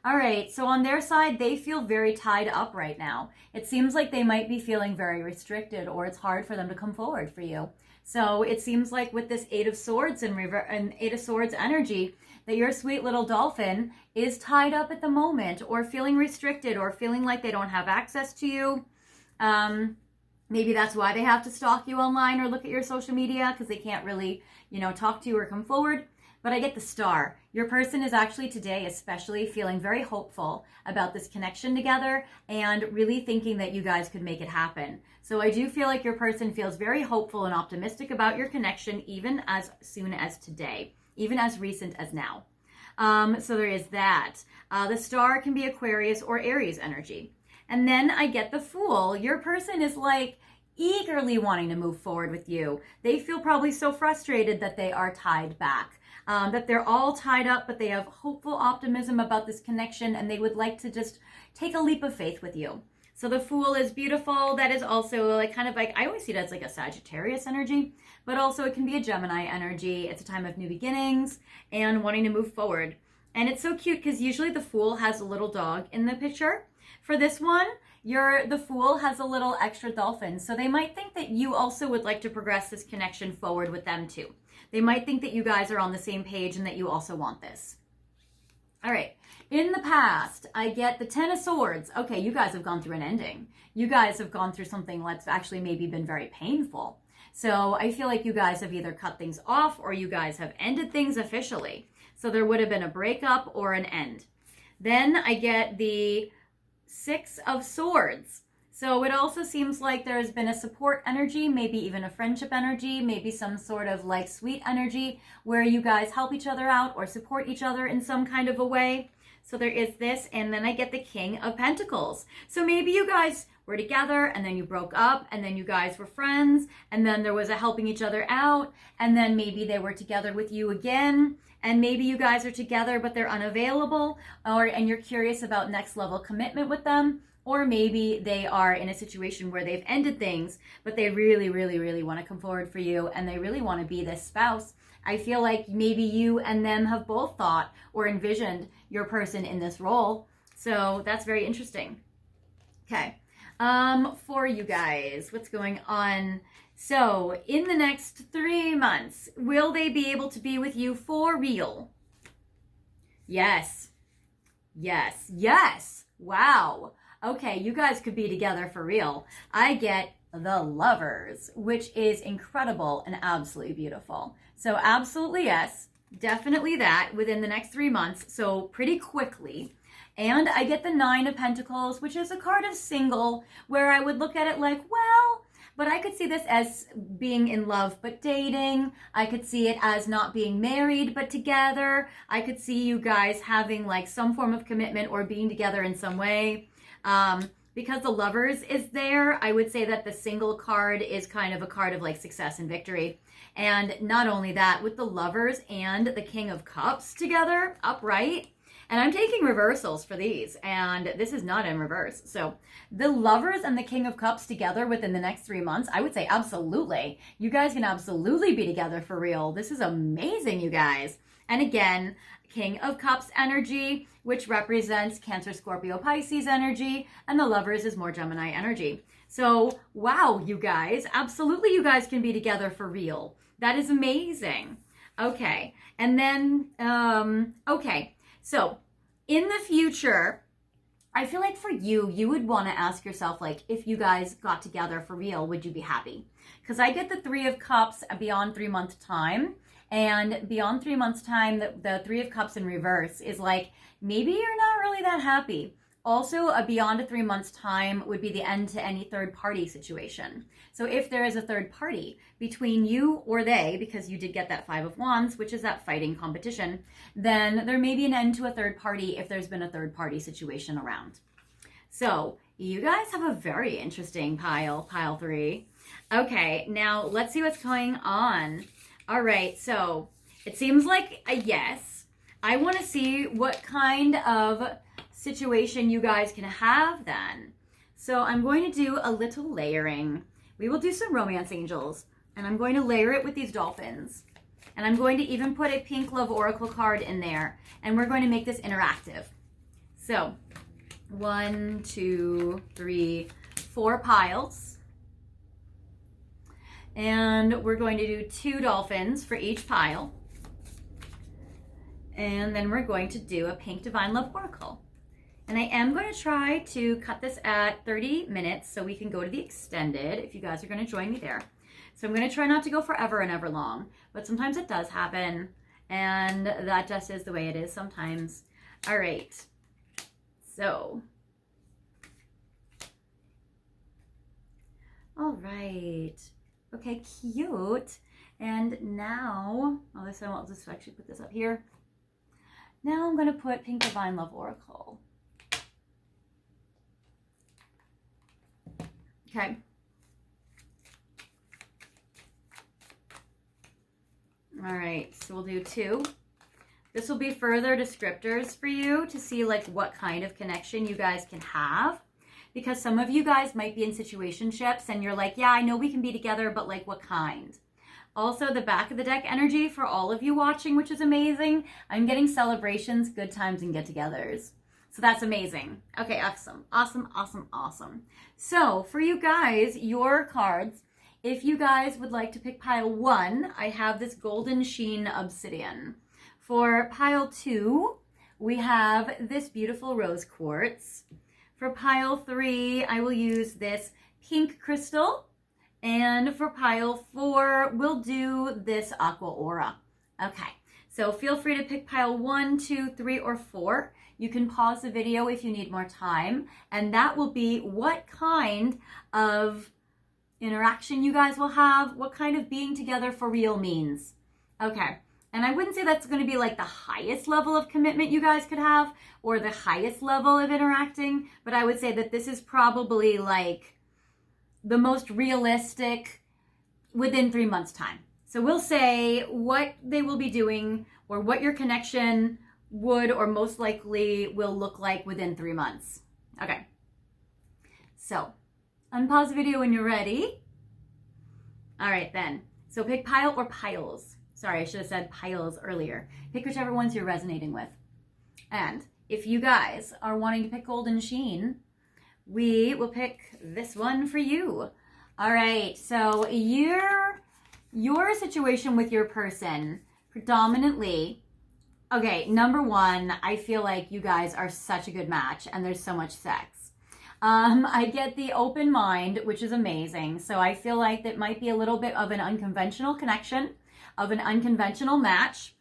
All right, so on their side, they feel very tied up right now. It seems like they might be feeling very restricted, or it's hard for them to come forward for you. So it seems like with this 8 of Swords and 8 of Swords energy, that your sweet little dolphin is tied up at the moment, or feeling restricted, or feeling like they don't have access to you. Maybe that's why they have to stalk you online or look at your social media, because they can't really, talk to you or come forward. but I get the star. Your person is actually today especially feeling very hopeful about this connection together and really thinking that you guys could make it happen. So I do feel like your person feels very hopeful and optimistic about your connection even as soon as today, even as recent as now. So there is that. The star can be Aquarius or Aries energy. And then I get the Fool. Your person is like eagerly wanting to move forward with you. They feel probably so frustrated that they are tied back, that they're all tied up, but they have hopeful optimism about this connection and they would like to just take a leap of faith with you. So the Fool is beautiful. That is also like kind of like, I always see it as like a Sagittarius energy, but also it can be a Gemini energy. It's a time of new beginnings and wanting to move forward. And it's so cute because usually the Fool has a little dog in the picture. For this one, the Fool has a little extra dolphin. So they might think that you also would like to progress this connection forward with them too. They might think that you guys are on the same page and that you also want this. All right. In the past, I get the Ten of Swords. Okay, you guys have gone through an ending. You guys have gone through something that's actually maybe been very painful. So I feel like you guys have either cut things off or you guys have ended things officially. So there would have been a breakup or an end. Then I get the Six of Swords. So it also seems like there has been a support energy, maybe even a friendship energy, maybe some sort of like sweet energy where you guys help each other out or support each other in some kind of a way. So there is this, and then I get the King of Pentacles. So maybe you guys were together and then you broke up and then you guys were friends and then there was a helping each other out and then maybe they were together with you again and maybe you guys are together but they're unavailable and you're curious about next level commitment with them, or maybe they are in a situation where they've ended things but they really, really, really want to come forward for you and they really want to be this spouse. I feel like maybe you and them have both thought or envisioned your person in this role. So that's very interesting. Okay. For you guys, what's going on? So in the next 3 months, will they be able to be with you for real? Yes. Yes. Yes. Wow. Okay. You guys could be together for real. I get the Lovers, which is incredible and absolutely beautiful. So absolutely yes, definitely that within the next 3 months. So pretty quickly. And I get the Nine of Pentacles, which is a card of single, where I would look at it like, well, but I could see this as being in love but dating. I could see it as not being married but together. I could see you guys having like some form of commitment or being together in some way. Because the Lovers is there, I would say that the single card is kind of a card of like success and victory. And not only that, with the Lovers and the King of Cups together, upright, and I'm taking reversals for these, and this is not in reverse. So the Lovers and the King of Cups together within the next 3 months, I would say absolutely. You guys can absolutely be together for real. This is amazing, you guys. And again, King of Cups energy, which represents Cancer, Scorpio, Pisces energy, and the Lovers is more Gemini energy. So, wow, you guys, absolutely you guys can be together for real. That is amazing. Okay, and then, okay, so in the future, I feel like for you, you would want to ask yourself, like, if you guys got together for real, would you be happy? Because I get the Three of Cups beyond 3 month time. And beyond 3 months time, the Three of Cups in reverse is like, maybe you're not really that happy. Also, beyond a 3 months time would be the end to any third party situation. So if there is a third party between you or they, because you did get that Five of Wands, which is that fighting competition, then there may be an end to a third party if there's been a third party situation around. So you guys have a very interesting pile 3. Okay, now let's see what's going on. All right, so it seems like a yes. I want to see what kind of situation you guys can have then. So I'm going to do a little layering. We will do some romance angels, and I'm going to layer it with these dolphins. And I'm going to even put a pink love oracle card in there, and we're going to make this interactive. So 1, 2, 3, 4 piles. And we're going to do 2 dolphins for each pile. And then we're going to do a pink divine love oracle. And I am going to try to cut this at 30 minutes so we can go to the extended if you guys are going to join me there. So I'm going to try not to go forever and ever long, but sometimes it does happen. And that just is the way it is sometimes. All right. So. All right. Okay, cute. And now, oh, this time I'll just actually put this up here. Now I'm going to put Pink Divine Love Oracle. Okay. All right, so we'll do 2. This will be further descriptors for you to see like what kind of connection you guys can have. Because some of you guys might be in situationships and you're like, yeah, I know we can be together, but like what kind? Also, the back of the deck energy for all of you watching, which is amazing. I'm getting celebrations, good times, and get-togethers. So that's amazing. Okay, awesome, awesome, awesome, awesome. So for you guys, your cards, if you guys would like to pick pile 1, I have this Golden Sheen Obsidian. For pile 2, we have this beautiful Rose Quartz. For pile 3, I will use this Pink Crystal. And for pile 4, we'll do this Aqua Aura. Okay, so feel free to pick pile 1, 2, 3, or 4. You can pause the video if you need more time. And that will be what kind of interaction you guys will have, what kind of being together for real means. Okay, and I wouldn't say that's going to be like the highest level of commitment you guys could have or the highest level of interacting, but I would say that this is probably like the most realistic within 3 months' time. So we'll say what they will be doing or what your connection would or most likely will look like within 3 months. Okay. So unpause the video when you're ready. All right then. So pick pile or piles. Sorry, I should have said piles earlier. Pick whichever ones you're resonating with. And if you guys are wanting to pick Golden Sheen, we will pick this one for you. All right, so your situation with your person predominantly, okay, number 1, I feel like you guys are such a good match and there's so much sex. I get the open mind, which is amazing. So I feel like that might be a little bit of an unconventional connection, of an unconventional match.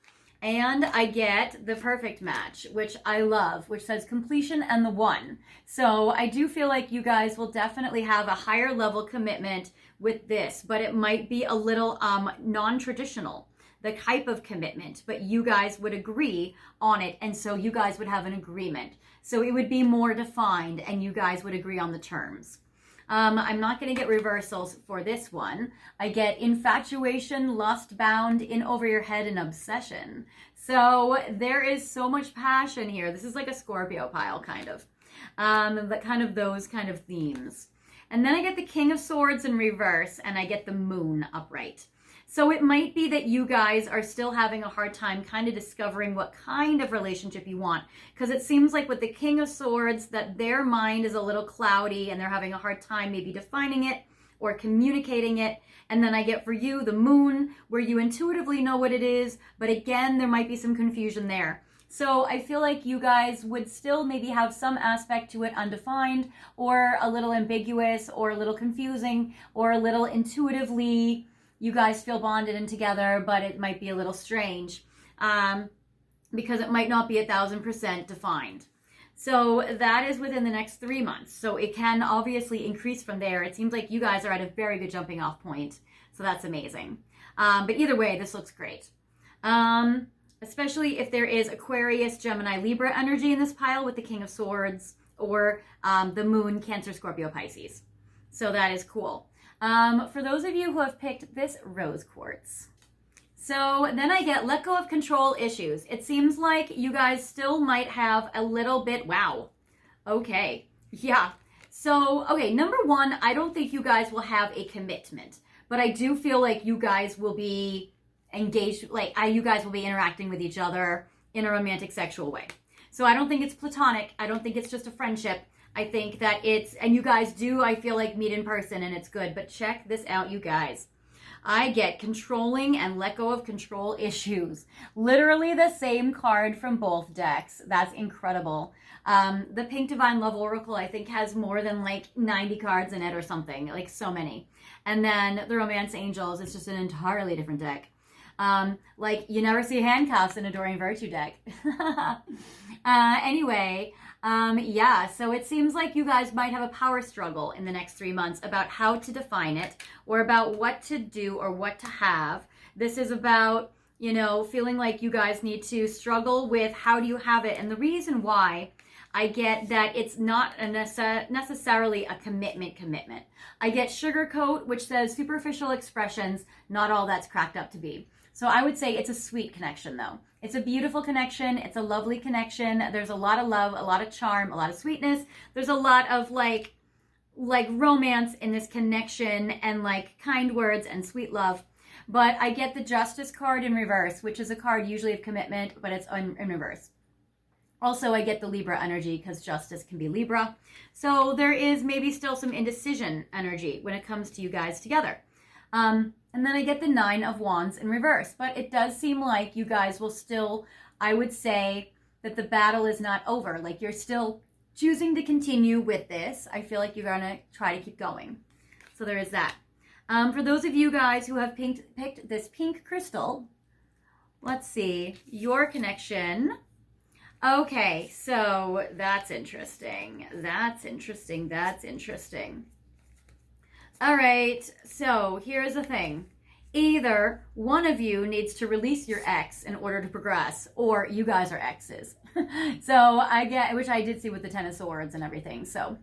And I get the perfect match, which I love, which says completion and the 1. So I do feel like you guys will definitely have a higher level commitment with this, but it might be a little non-traditional, the type of commitment, but you guys would agree on it. And so you guys would have an agreement. So it would be more defined and you guys would agree on the terms. I'm not going to get reversals for this one. I get infatuation, lust bound, in over your head, and obsession. So there is so much passion here. This is like a Scorpio pile, kind of. But kind of those kind of themes. And then I get the King of Swords in reverse, and I get the Moon upright. So it might be that you guys are still having a hard time kind of discovering what kind of relationship you want. Because it seems like with the King of Swords that their mind is a little cloudy and they're having a hard time maybe defining it or communicating it. And then I get for you the Moon, where you intuitively know what it is, but again, there might be some confusion there. So I feel like you guys would still maybe have some aspect to it undefined or a little ambiguous or a little confusing or a little intuitively you guys feel bonded and together, but it might be a little strange because it might not be 1,000% defined. So that is within the next 3 months. So it can obviously increase from there. It seems like you guys are at a very good jumping off point. So that's amazing. But either way, this looks great. Especially if there is Aquarius, Gemini, Libra energy in this pile with the King of Swords or the Moon, Cancer, Scorpio, Pisces. So that is cool. For those of you who have picked this Rose Quartz. So then I get let go of control issues. It seems like you guys still might have a little bit, wow. Okay, yeah. So, okay, number 1, I don't think you guys will have a commitment, but I do feel like you guys will be engaged, like you guys will be interacting with each other in a romantic sexual way. So I don't think it's platonic. I don't think it's just a friendship. I think that it's, and you guys do, I feel like, meet in person and it's good. But check this out, you guys. I get controlling and let go of control issues. Literally the same card from both decks. That's incredible. The Pink Divine Love Oracle, I think, has more than like 90 cards in it or something. Like so many. And then the Romance Angels, it's just an entirely different deck. Like you never see handcuffs in Adoring Virtue deck. Anyway, yeah, so it seems like you guys might have a power struggle in the next 3 months about how to define it or about what to do or what to have. This is about, you know, feeling like you guys need to struggle with how do you have it. And the reason why I get that it's not necessarily a commitment. I get sugarcoat, which says superficial expressions, not all that's cracked up to be. So I would say it's a sweet connection though. It's a beautiful connection. It's a lovely connection. There's a lot of love, a lot of charm, a lot of sweetness. There's a lot of like romance in this connection and like kind words and sweet love. But I get the Justice card in reverse, which is a card usually of commitment, but it's in reverse. Also, I get the Libra energy because Justice can be Libra. So there is maybe still some indecision energy when it comes to you guys together. And then I get the 9 of Wands in reverse. But it does seem like you guys will still, I would say that the battle is not over. Like you're still choosing to continue with this. I feel like you're going to try to keep going. So there is that. For those of you guys who have picked this pink crystal, let's see, your connection. Okay, so that's interesting. That's interesting. That's interesting. All right, so here's the thing. Either one of you needs to release your ex in order to progress, or you guys are exes. So I get, which I did see with the 10 of Swords and everything. So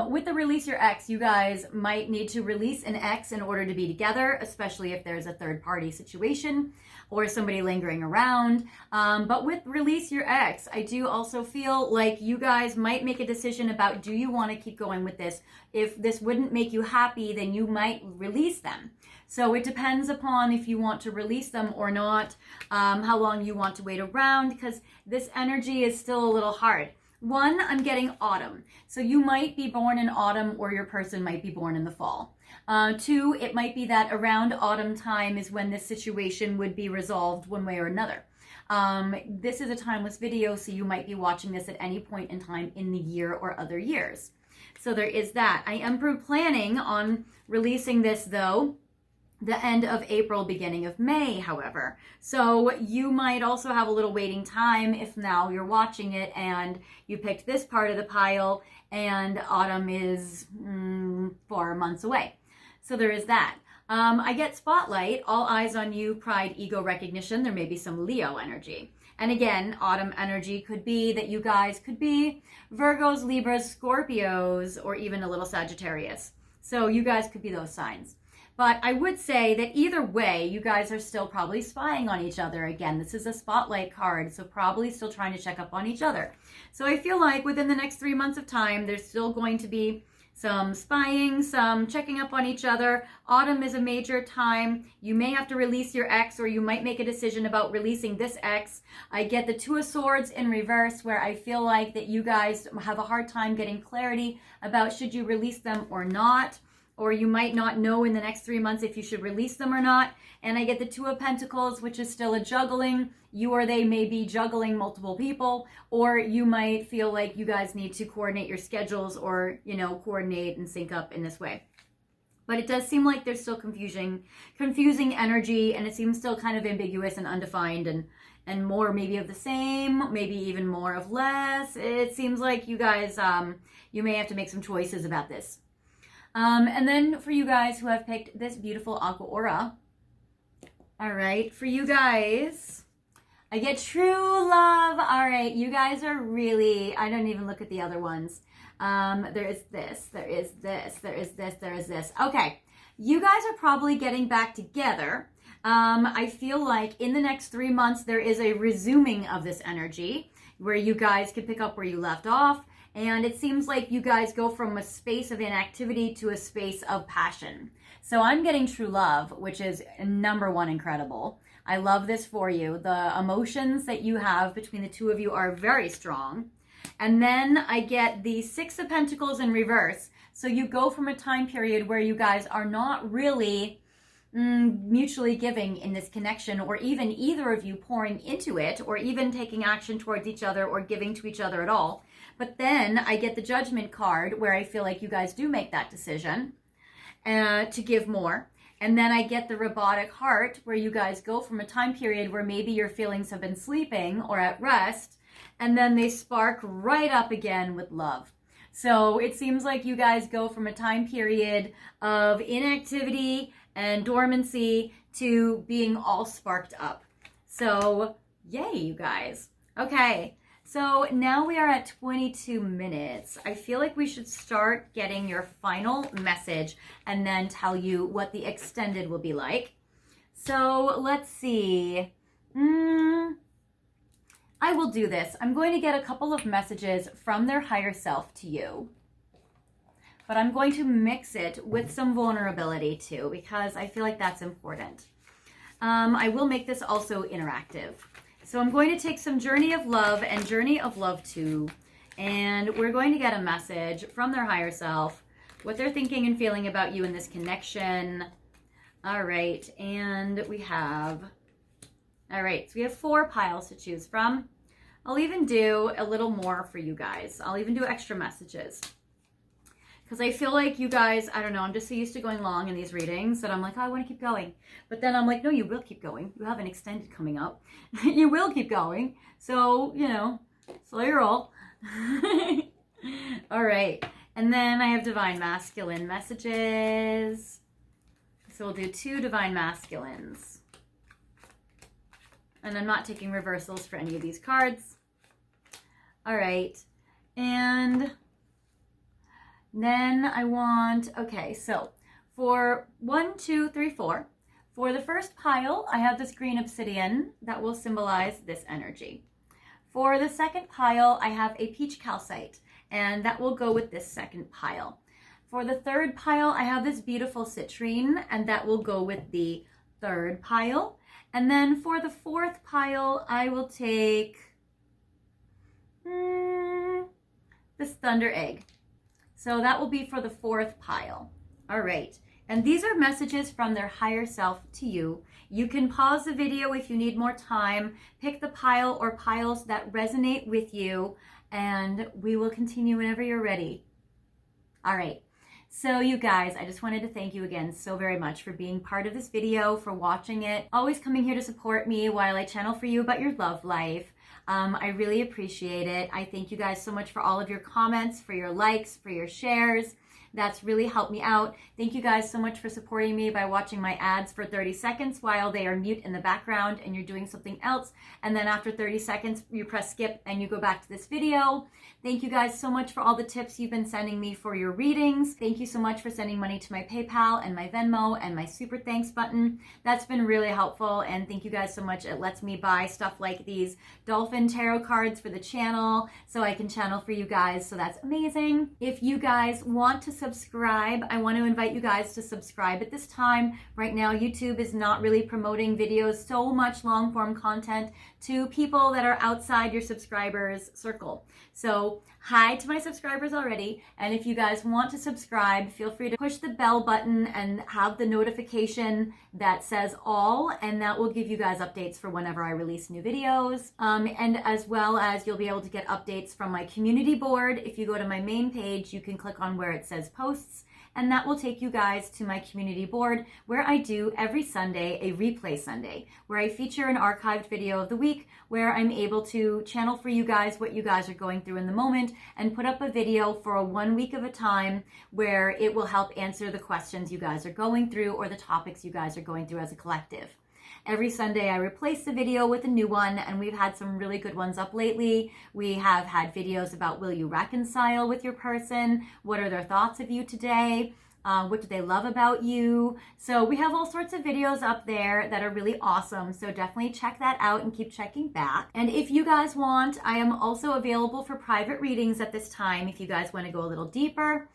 with the release your ex, you guys might need to release an ex in order to be together, especially if there's a third party situation or somebody lingering around. But with release your ex, I do also feel like you guys might make a decision about, do you want to keep going with this? If this wouldn't make you happy, then you might release them. So it depends upon if you want to release them or not, how long you want to wait around, because this energy is still a little hard. One, I'm getting autumn. So you might be born in autumn or your person might be born in the fall. Two, it might be that around autumn time is when this situation would be resolved one way or another. This is a timeless video, so you might be watching this at any point in time in the year or other years. So there is that. I am planning on releasing this though the end of April, beginning of May, however. So you might also have a little waiting time if now you're watching it and you picked this part of the pile and autumn is 4 months away. So there is that. I get spotlight, all eyes on you, pride, ego recognition. There may be some Leo energy. And again, autumn energy could be that you guys could be Virgos, Libras, Scorpios, or even a little Sagittarius. So you guys could be those signs. But I would say that either way, you guys are still probably spying on each other. Again, this is a spotlight card, so probably still trying to check up on each other. So I feel like within the next 3 months of time, there's still going to be some spying, some checking up on each other. Autumn is a major time. You may have to release your ex, or you might make a decision about releasing this ex. I get the 2 of Swords in reverse, where I feel like that you guys have a hard time getting clarity about should you release them or not. Or you might not know in the next 3 months if you should release them or not. And I get the 2 of Pentacles, which is still a juggling. You or they may be juggling multiple people, or you might feel like you guys need to coordinate your schedules or, you know, coordinate and sync up in this way. But it does seem like there's still confusing energy, and it seems still kind of ambiguous and undefined, and more maybe of the same, maybe even more of less. It seems like you guys, you may have to make some choices about this. And then for you guys who have picked this beautiful Aqua Aura, all right, for you guys, I get true love. All right, you guys are really, I don't even look at the other ones. There is this, there is this, there is this, there is this. Okay, you guys are probably getting back together. I feel like in the next 3 months, there is a resuming of this energy where you guys can pick up where you left off. And it seems like you guys go from a space of inactivity to a space of passion. So I'm getting true love, which is number one incredible. I love this for you. The emotions that you have between the two of you are very strong. And then I get the 6 of Pentacles in reverse. So you go from a time period where you guys are not really mutually giving in this connection, or even either of you pouring into it, or even taking action towards each other or giving to each other at all. But then I get the Judgment card where I feel like you guys do make that decision to give more. And then I get the robotic heart, where you guys go from a time period where maybe your feelings have been sleeping or at rest, and then they spark right up again with love. So it seems like you guys go from a time period of inactivity and dormancy to being all sparked up. So yay, you guys. Okay, so now we are at 22 minutes. I feel like we should start getting your final message and then tell you what the extended will be like. So let's see. I will do this. I'm going to get a couple of messages from their higher self to you, but I'm going to mix it with some vulnerability too, because I feel like that's important. I will make this also interactive. So I'm going to take some Journey of Love and Journey of Love 2, and we're going to get a message from their higher self, what they're thinking and feeling about you in this connection. All right, and we have, all right, so we have 4 piles to choose from. I'll even do a little more for you guys. I'll even do extra messages, because I feel like you guys, I don't know, I'm just so used to going long in these readings that I'm like, oh, I want to keep going. But then I'm like, no, you will keep going. You have an extended coming up. You will keep going. So, you know, slow your roll. All right. And then I have Divine Masculine messages. So we'll do 2 Divine Masculines. And I'm not taking reversals for any of these cards. All right. And then I want, okay, so for 1, 2, 3, 4, for the first pile, I have this green obsidian that will symbolize this energy. For the second pile, I have a peach calcite, and that will go with this second pile. For the third pile, I have this beautiful citrine, and that will go with the third pile. And then for the fourth pile, I will take this thunder egg. So that will be for the fourth pile. All right. And these are messages from their higher self to you. You can pause the video if you need more time, pick the pile or piles that resonate with you, and we will continue whenever you're ready. All right. So you guys, I just wanted to thank you again so very much for being part of this video, for watching it, always coming here to support me while I channel for you about your love life. I really appreciate it. I thank you guys so much for all of your comments, for your likes, for your shares. That's really helped me out. Thank you guys so much for supporting me by watching my ads for 30 seconds while they are mute in the background and you're doing something else. And then after 30 seconds, you press skip and you go back to this video. Thank you guys so much for all the tips you've been sending me for your readings. Thank you so much for sending money to my PayPal and my Venmo and my super thanks button. That's been really helpful. And thank you guys so much. It lets me buy stuff like these Dolphin tarot cards for the channel so I can channel for you guys. So that's amazing. If you guys want to subscribe, I want to invite you guys to subscribe at this time. Right now, YouTube is not really promoting videos, so much long form content to people that are outside your subscribers circle. So hi to my subscribers already. And if you guys want to subscribe, feel free to push the bell button and have the notification that says all, and that will give you guys updates for whenever I release new videos. And as well as you'll be able to get updates from my community board. If you go to my main page, you can click on where it says posts, and that will take you guys to my community board, where I do every Sunday a replay Sunday, where I feature an archived video of the week, where I'm able to channel for you guys what you guys are going through in the moment and put up a video for 1 week of a time, where it will help answer the questions you guys are going through or the topics you guys are going through as a collective. Every Sunday, I replace the video with a new one, and we've had some really good ones up lately. We have had videos about, will you reconcile with your person? What are their thoughts of you today? What do they love about you? So we have all sorts of videos up there that are really awesome. So definitely check that out and keep checking back. And if you guys want, I am also available for private readings at this time. If you guys want to go a little deeper,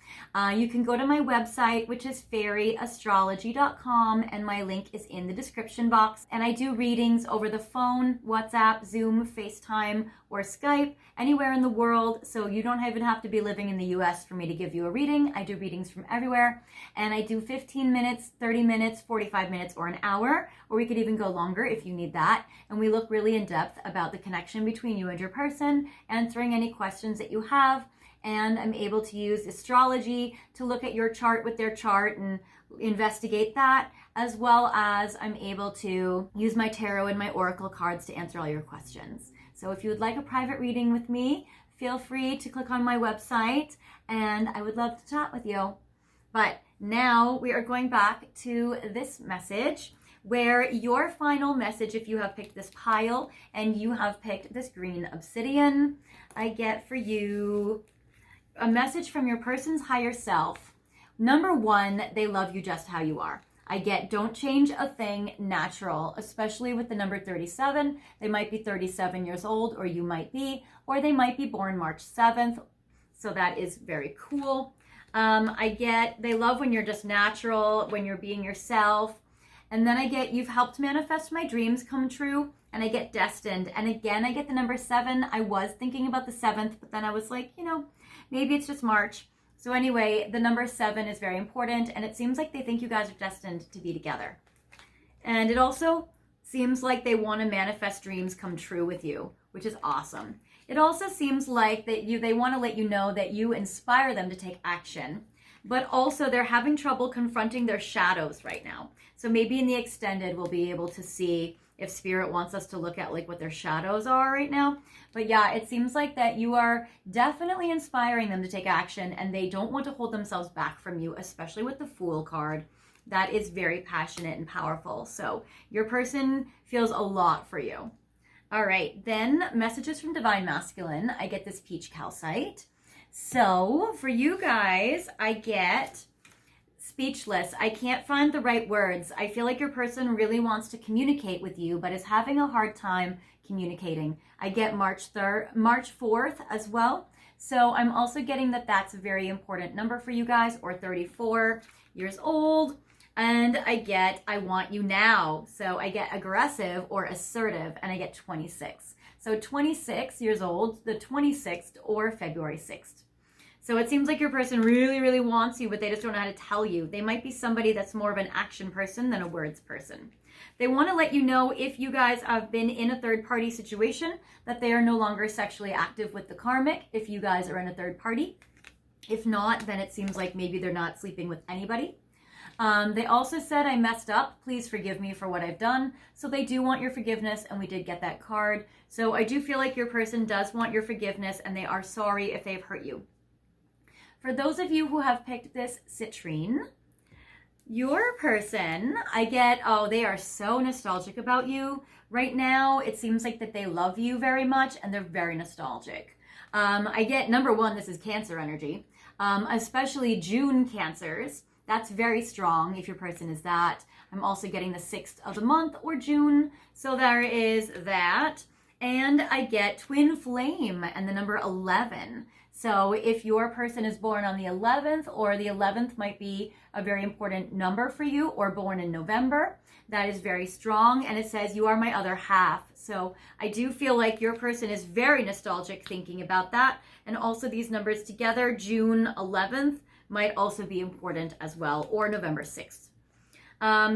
you can go to my website, which is fairyastrology.com, and my link is in the description box. And I do readings over the phone, WhatsApp, Zoom, FaceTime, or Skype, anywhere in the world. So you don't even have to be living in the US for me to give you a reading. I do readings from everywhere. And I do 15 minutes, 30 minutes, 45 minutes, or an hour, or we could even go longer if you need that. And we look really in depth about the connection between you and your person, answering any questions that you have. And I'm able to use astrology to look at your chart with their chart and investigate that, as well as I'm able to use my tarot and my oracle cards to answer all your questions. So if you would like a private reading with me, feel free to click on my website and I would love to chat with you. But now we are going back to this message, where your final message, if you have picked this pile and you have picked this green obsidian, I get for you a message from your person's higher self. Number one, they love you just how you are. I get don't change a thing, natural, especially with the number 37. They might be 37 years old, or you might be, or they might be born March 7th. So that is very cool. I get they love when you're just natural, when you're being yourself. And then I get you've helped manifest my dreams come true, and I get destined. And again, I get the number 7. I was thinking about the 7th, but then I was like, maybe it's just March. So anyway, the number 7 is very important, and it seems like they think you guys are destined to be together. And it also seems like they want to manifest dreams come true with you, which is awesome. It also seems like that they want to let you know that you inspire them to take action, but also they're having trouble confronting their shadows right now. So maybe in the extended, we'll be able to see if Spirit wants us to look at like what their shadows are right now. But yeah, it seems like that you are definitely inspiring them to take action, and they don't want to hold themselves back from you, especially with the Fool card. That is very passionate and powerful. So your person feels a lot for you. All right, then messages from Divine Masculine. I get this peach calcite. So for you guys, I get speechless. I can't find the right words. I feel like your person really wants to communicate with you, but is having a hard time communicating. I get March 4th as well. So I'm also getting that that's a very important number for you guys, or 34 years old. And I get, I want you now. So I get aggressive or assertive, and I get 26. So 26 years old, the 26th or February 6th. So it seems like your person really, really wants you, but they just don't know how to tell you. They might be somebody that's more of an action person than a words person. They want to let you know, if you guys have been in a third party situation, that they are no longer sexually active with the karmic, if you guys are in a third party. If not, then it seems like maybe they're not sleeping with anybody. They also said, I messed up. Please forgive me for what I've done. So they do want your forgiveness, and we did get that card. So I do feel like your person does want your forgiveness, and they are sorry if they've hurt you. For those of you who have picked this citrine, your person, I get, they are so nostalgic about you. Right now, it seems like that they love you very much, and they're very nostalgic. I get, number one, this is Cancer energy, especially June Cancers. That's very strong if your person is that. I'm also getting the 6th of the month, or June. So there is that. And I get twin flame and the number 11. So if your person is born on the 11th, or the 11th might be a very important number for you, or born in November, that is very strong. And it says, you are my other half. So I do feel like your person is very nostalgic thinking about that. And also these numbers together, June 11th, might also be important as well, or November 6th.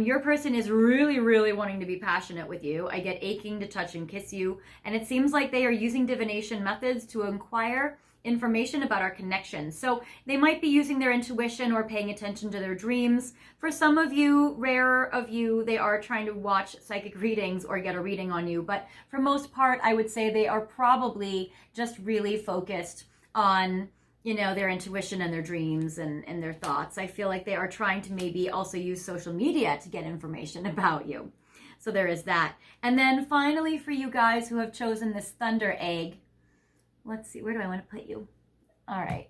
Your person is really, really wanting to be passionate with you. I get aching to touch and kiss you. And it seems like they are using divination methods to inquire information about our connection. So they might be using their intuition or paying attention to their dreams. For some of you, rare of you, they are trying to watch psychic readings or get a reading on you. But for most part, I would say they are probably just really focused on their intuition and their dreams and their thoughts. I feel like they are trying to maybe also use social media to get information about you. So there is that. And then finally, for you guys who have chosen this thunder egg, let's see, where do I want to put you? All right.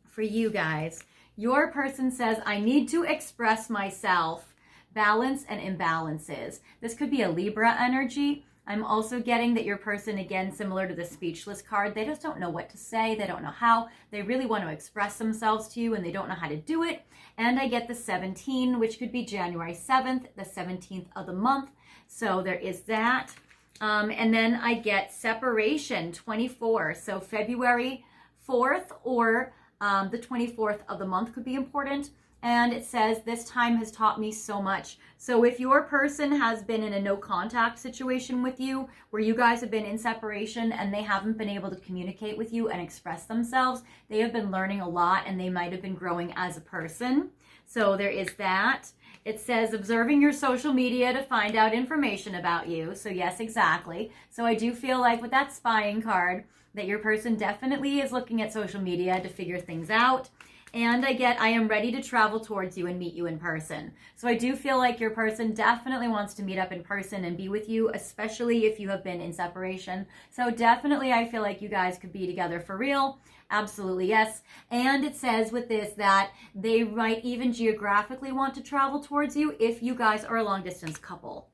For you guys, your person says, I need to express myself, balance and imbalances. This could be a Libra energy. I'm also getting that your person, again, similar to the speechless card, they just don't know what to say. They don't know how. They really want to express themselves to you, and they don't know how to do it. And I get the 17, which could be January 7th, the 17th of the month. So there is that. And then I get separation, 24. So February 4th or the 24th of the month could be important. And it says, this time has taught me so much. So if your person has been in a no contact situation with you, where you guys have been in separation and they haven't been able to communicate with you and express themselves, they have been learning a lot, and they might have been growing as a person. So there is that. It says observing your social media to find out information about you. So yes, exactly. So I do feel like with that spying card that your person definitely is looking at social media to figure things out. And I am ready to travel towards you and meet you in person. So I do feel like your person definitely wants to meet up in person and be with you, especially if you have been in separation. So definitely I feel like you guys could be together for real. Absolutely, yes. And it says with this that they might even geographically want to travel towards you if you guys are a long distance couple.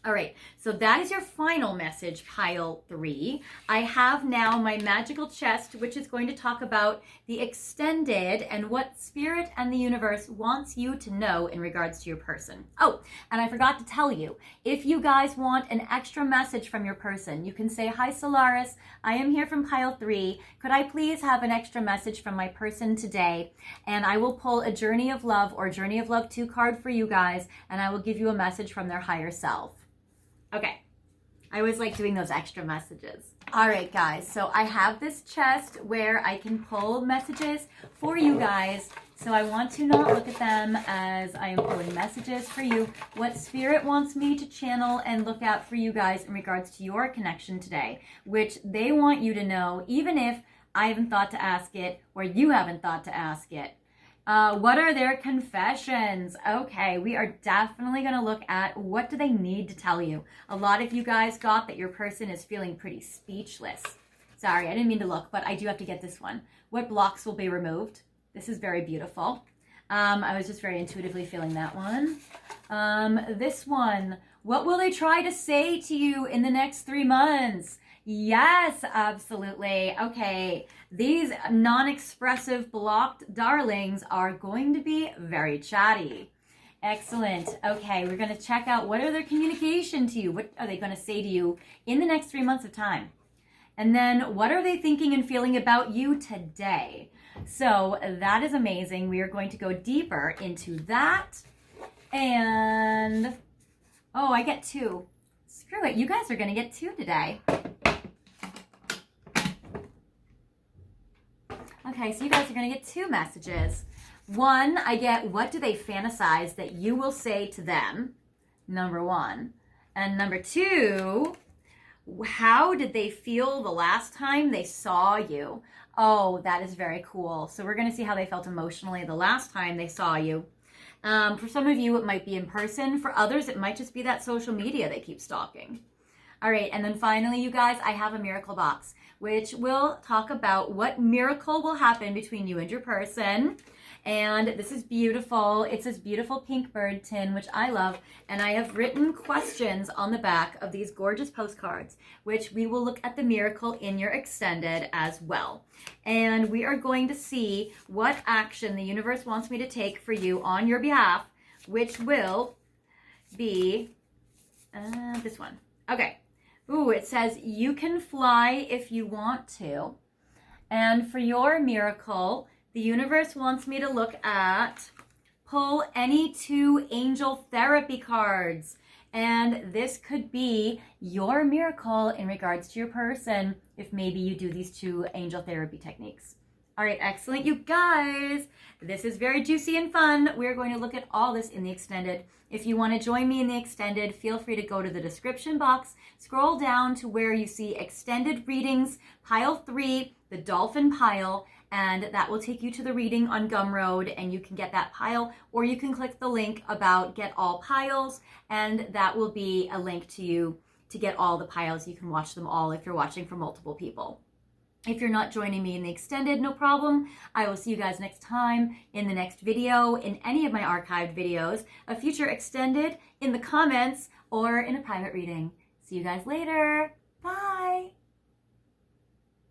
All right, so that is your final message, pile 3. I have now my magical chest, which is going to talk about the extended and what spirit and the universe wants you to know in regards to your person. Oh, and I forgot to tell you, if you guys want an extra message from your person, you can say, "Hi Solaris, I am here from pile 3. Could I please have an extra message from my person today?" And I will pull a Journey of Love or Journey of Love 2 card for you guys, and I will give you a message from their higher self. Okay, I always like doing those extra messages. All right, guys, so I have this chest where I can pull messages for you guys. So I want to not look at them as I am pulling messages for you. What Spirit wants me to channel and look at for you guys in regards to your connection today, which they want you to know, even if I haven't thought to ask it or you haven't thought to ask it. What are their confessions? Okay, we are definitely going to look at what do they need to tell you. A lot of you guys got that your person is feeling pretty speechless. Sorry, I didn't mean to look, but I do have to get this one. What blocks will be removed? This is very beautiful. I was just very intuitively feeling that one. This one, what will they try to say to you in the next 3 months? Yes, absolutely. Okay, these non-expressive blocked darlings are going to be very chatty. Excellent. Okay, we're going to check out what are their communication to you. What are they going to say to you in the next 3 months of time? And then what are they thinking and feeling about you today? So that is amazing. We are going to go deeper into that. And, oh, I get 2. Screw it. You guys are going to get 2 today. Okay, so you guys are going to get 2 messages. One, I get what do they fantasize that you will say to them, number 1. And number 2, how did they feel the last time they saw you? Oh, that is very cool. So we're going to see how they felt emotionally the last time they saw you. For some of you, it might be in person. For others, it might just be that social media they keep stalking. All right, and then finally, you guys, I have a miracle box, which will talk about what miracle will happen between you and your person. And this is beautiful. It's this beautiful pink bird tin, which I love. And I have written questions on the back of these gorgeous postcards, which we will look at the miracle in your extended as well. And we are going to see what action the universe wants me to take for you on your behalf, which will be this one. Okay. Ooh, it says you can fly if you want to. And for your miracle, the universe wants me to look at pull any 2 angel therapy cards. And this could be your miracle in regards to your person if maybe you do these 2 angel therapy techniques. All right, excellent, you guys. This is very juicy and fun. We're going to look at all this in the extended. If you want to join me in the extended, feel free to go to the description box, scroll down to where you see extended readings, pile 3, the Dolphin pile, and that will take you to the reading on Gumroad, and you can get that pile, or you can click the link about get all piles, and that will be a link to you to get all the piles. You can watch them all if you're watching for multiple people. If you're not joining me in the extended, no problem. I will see you guys next time in the next video, in any of my archived videos, a future extended, in the comments, or in a private reading. See you guys later. Bye.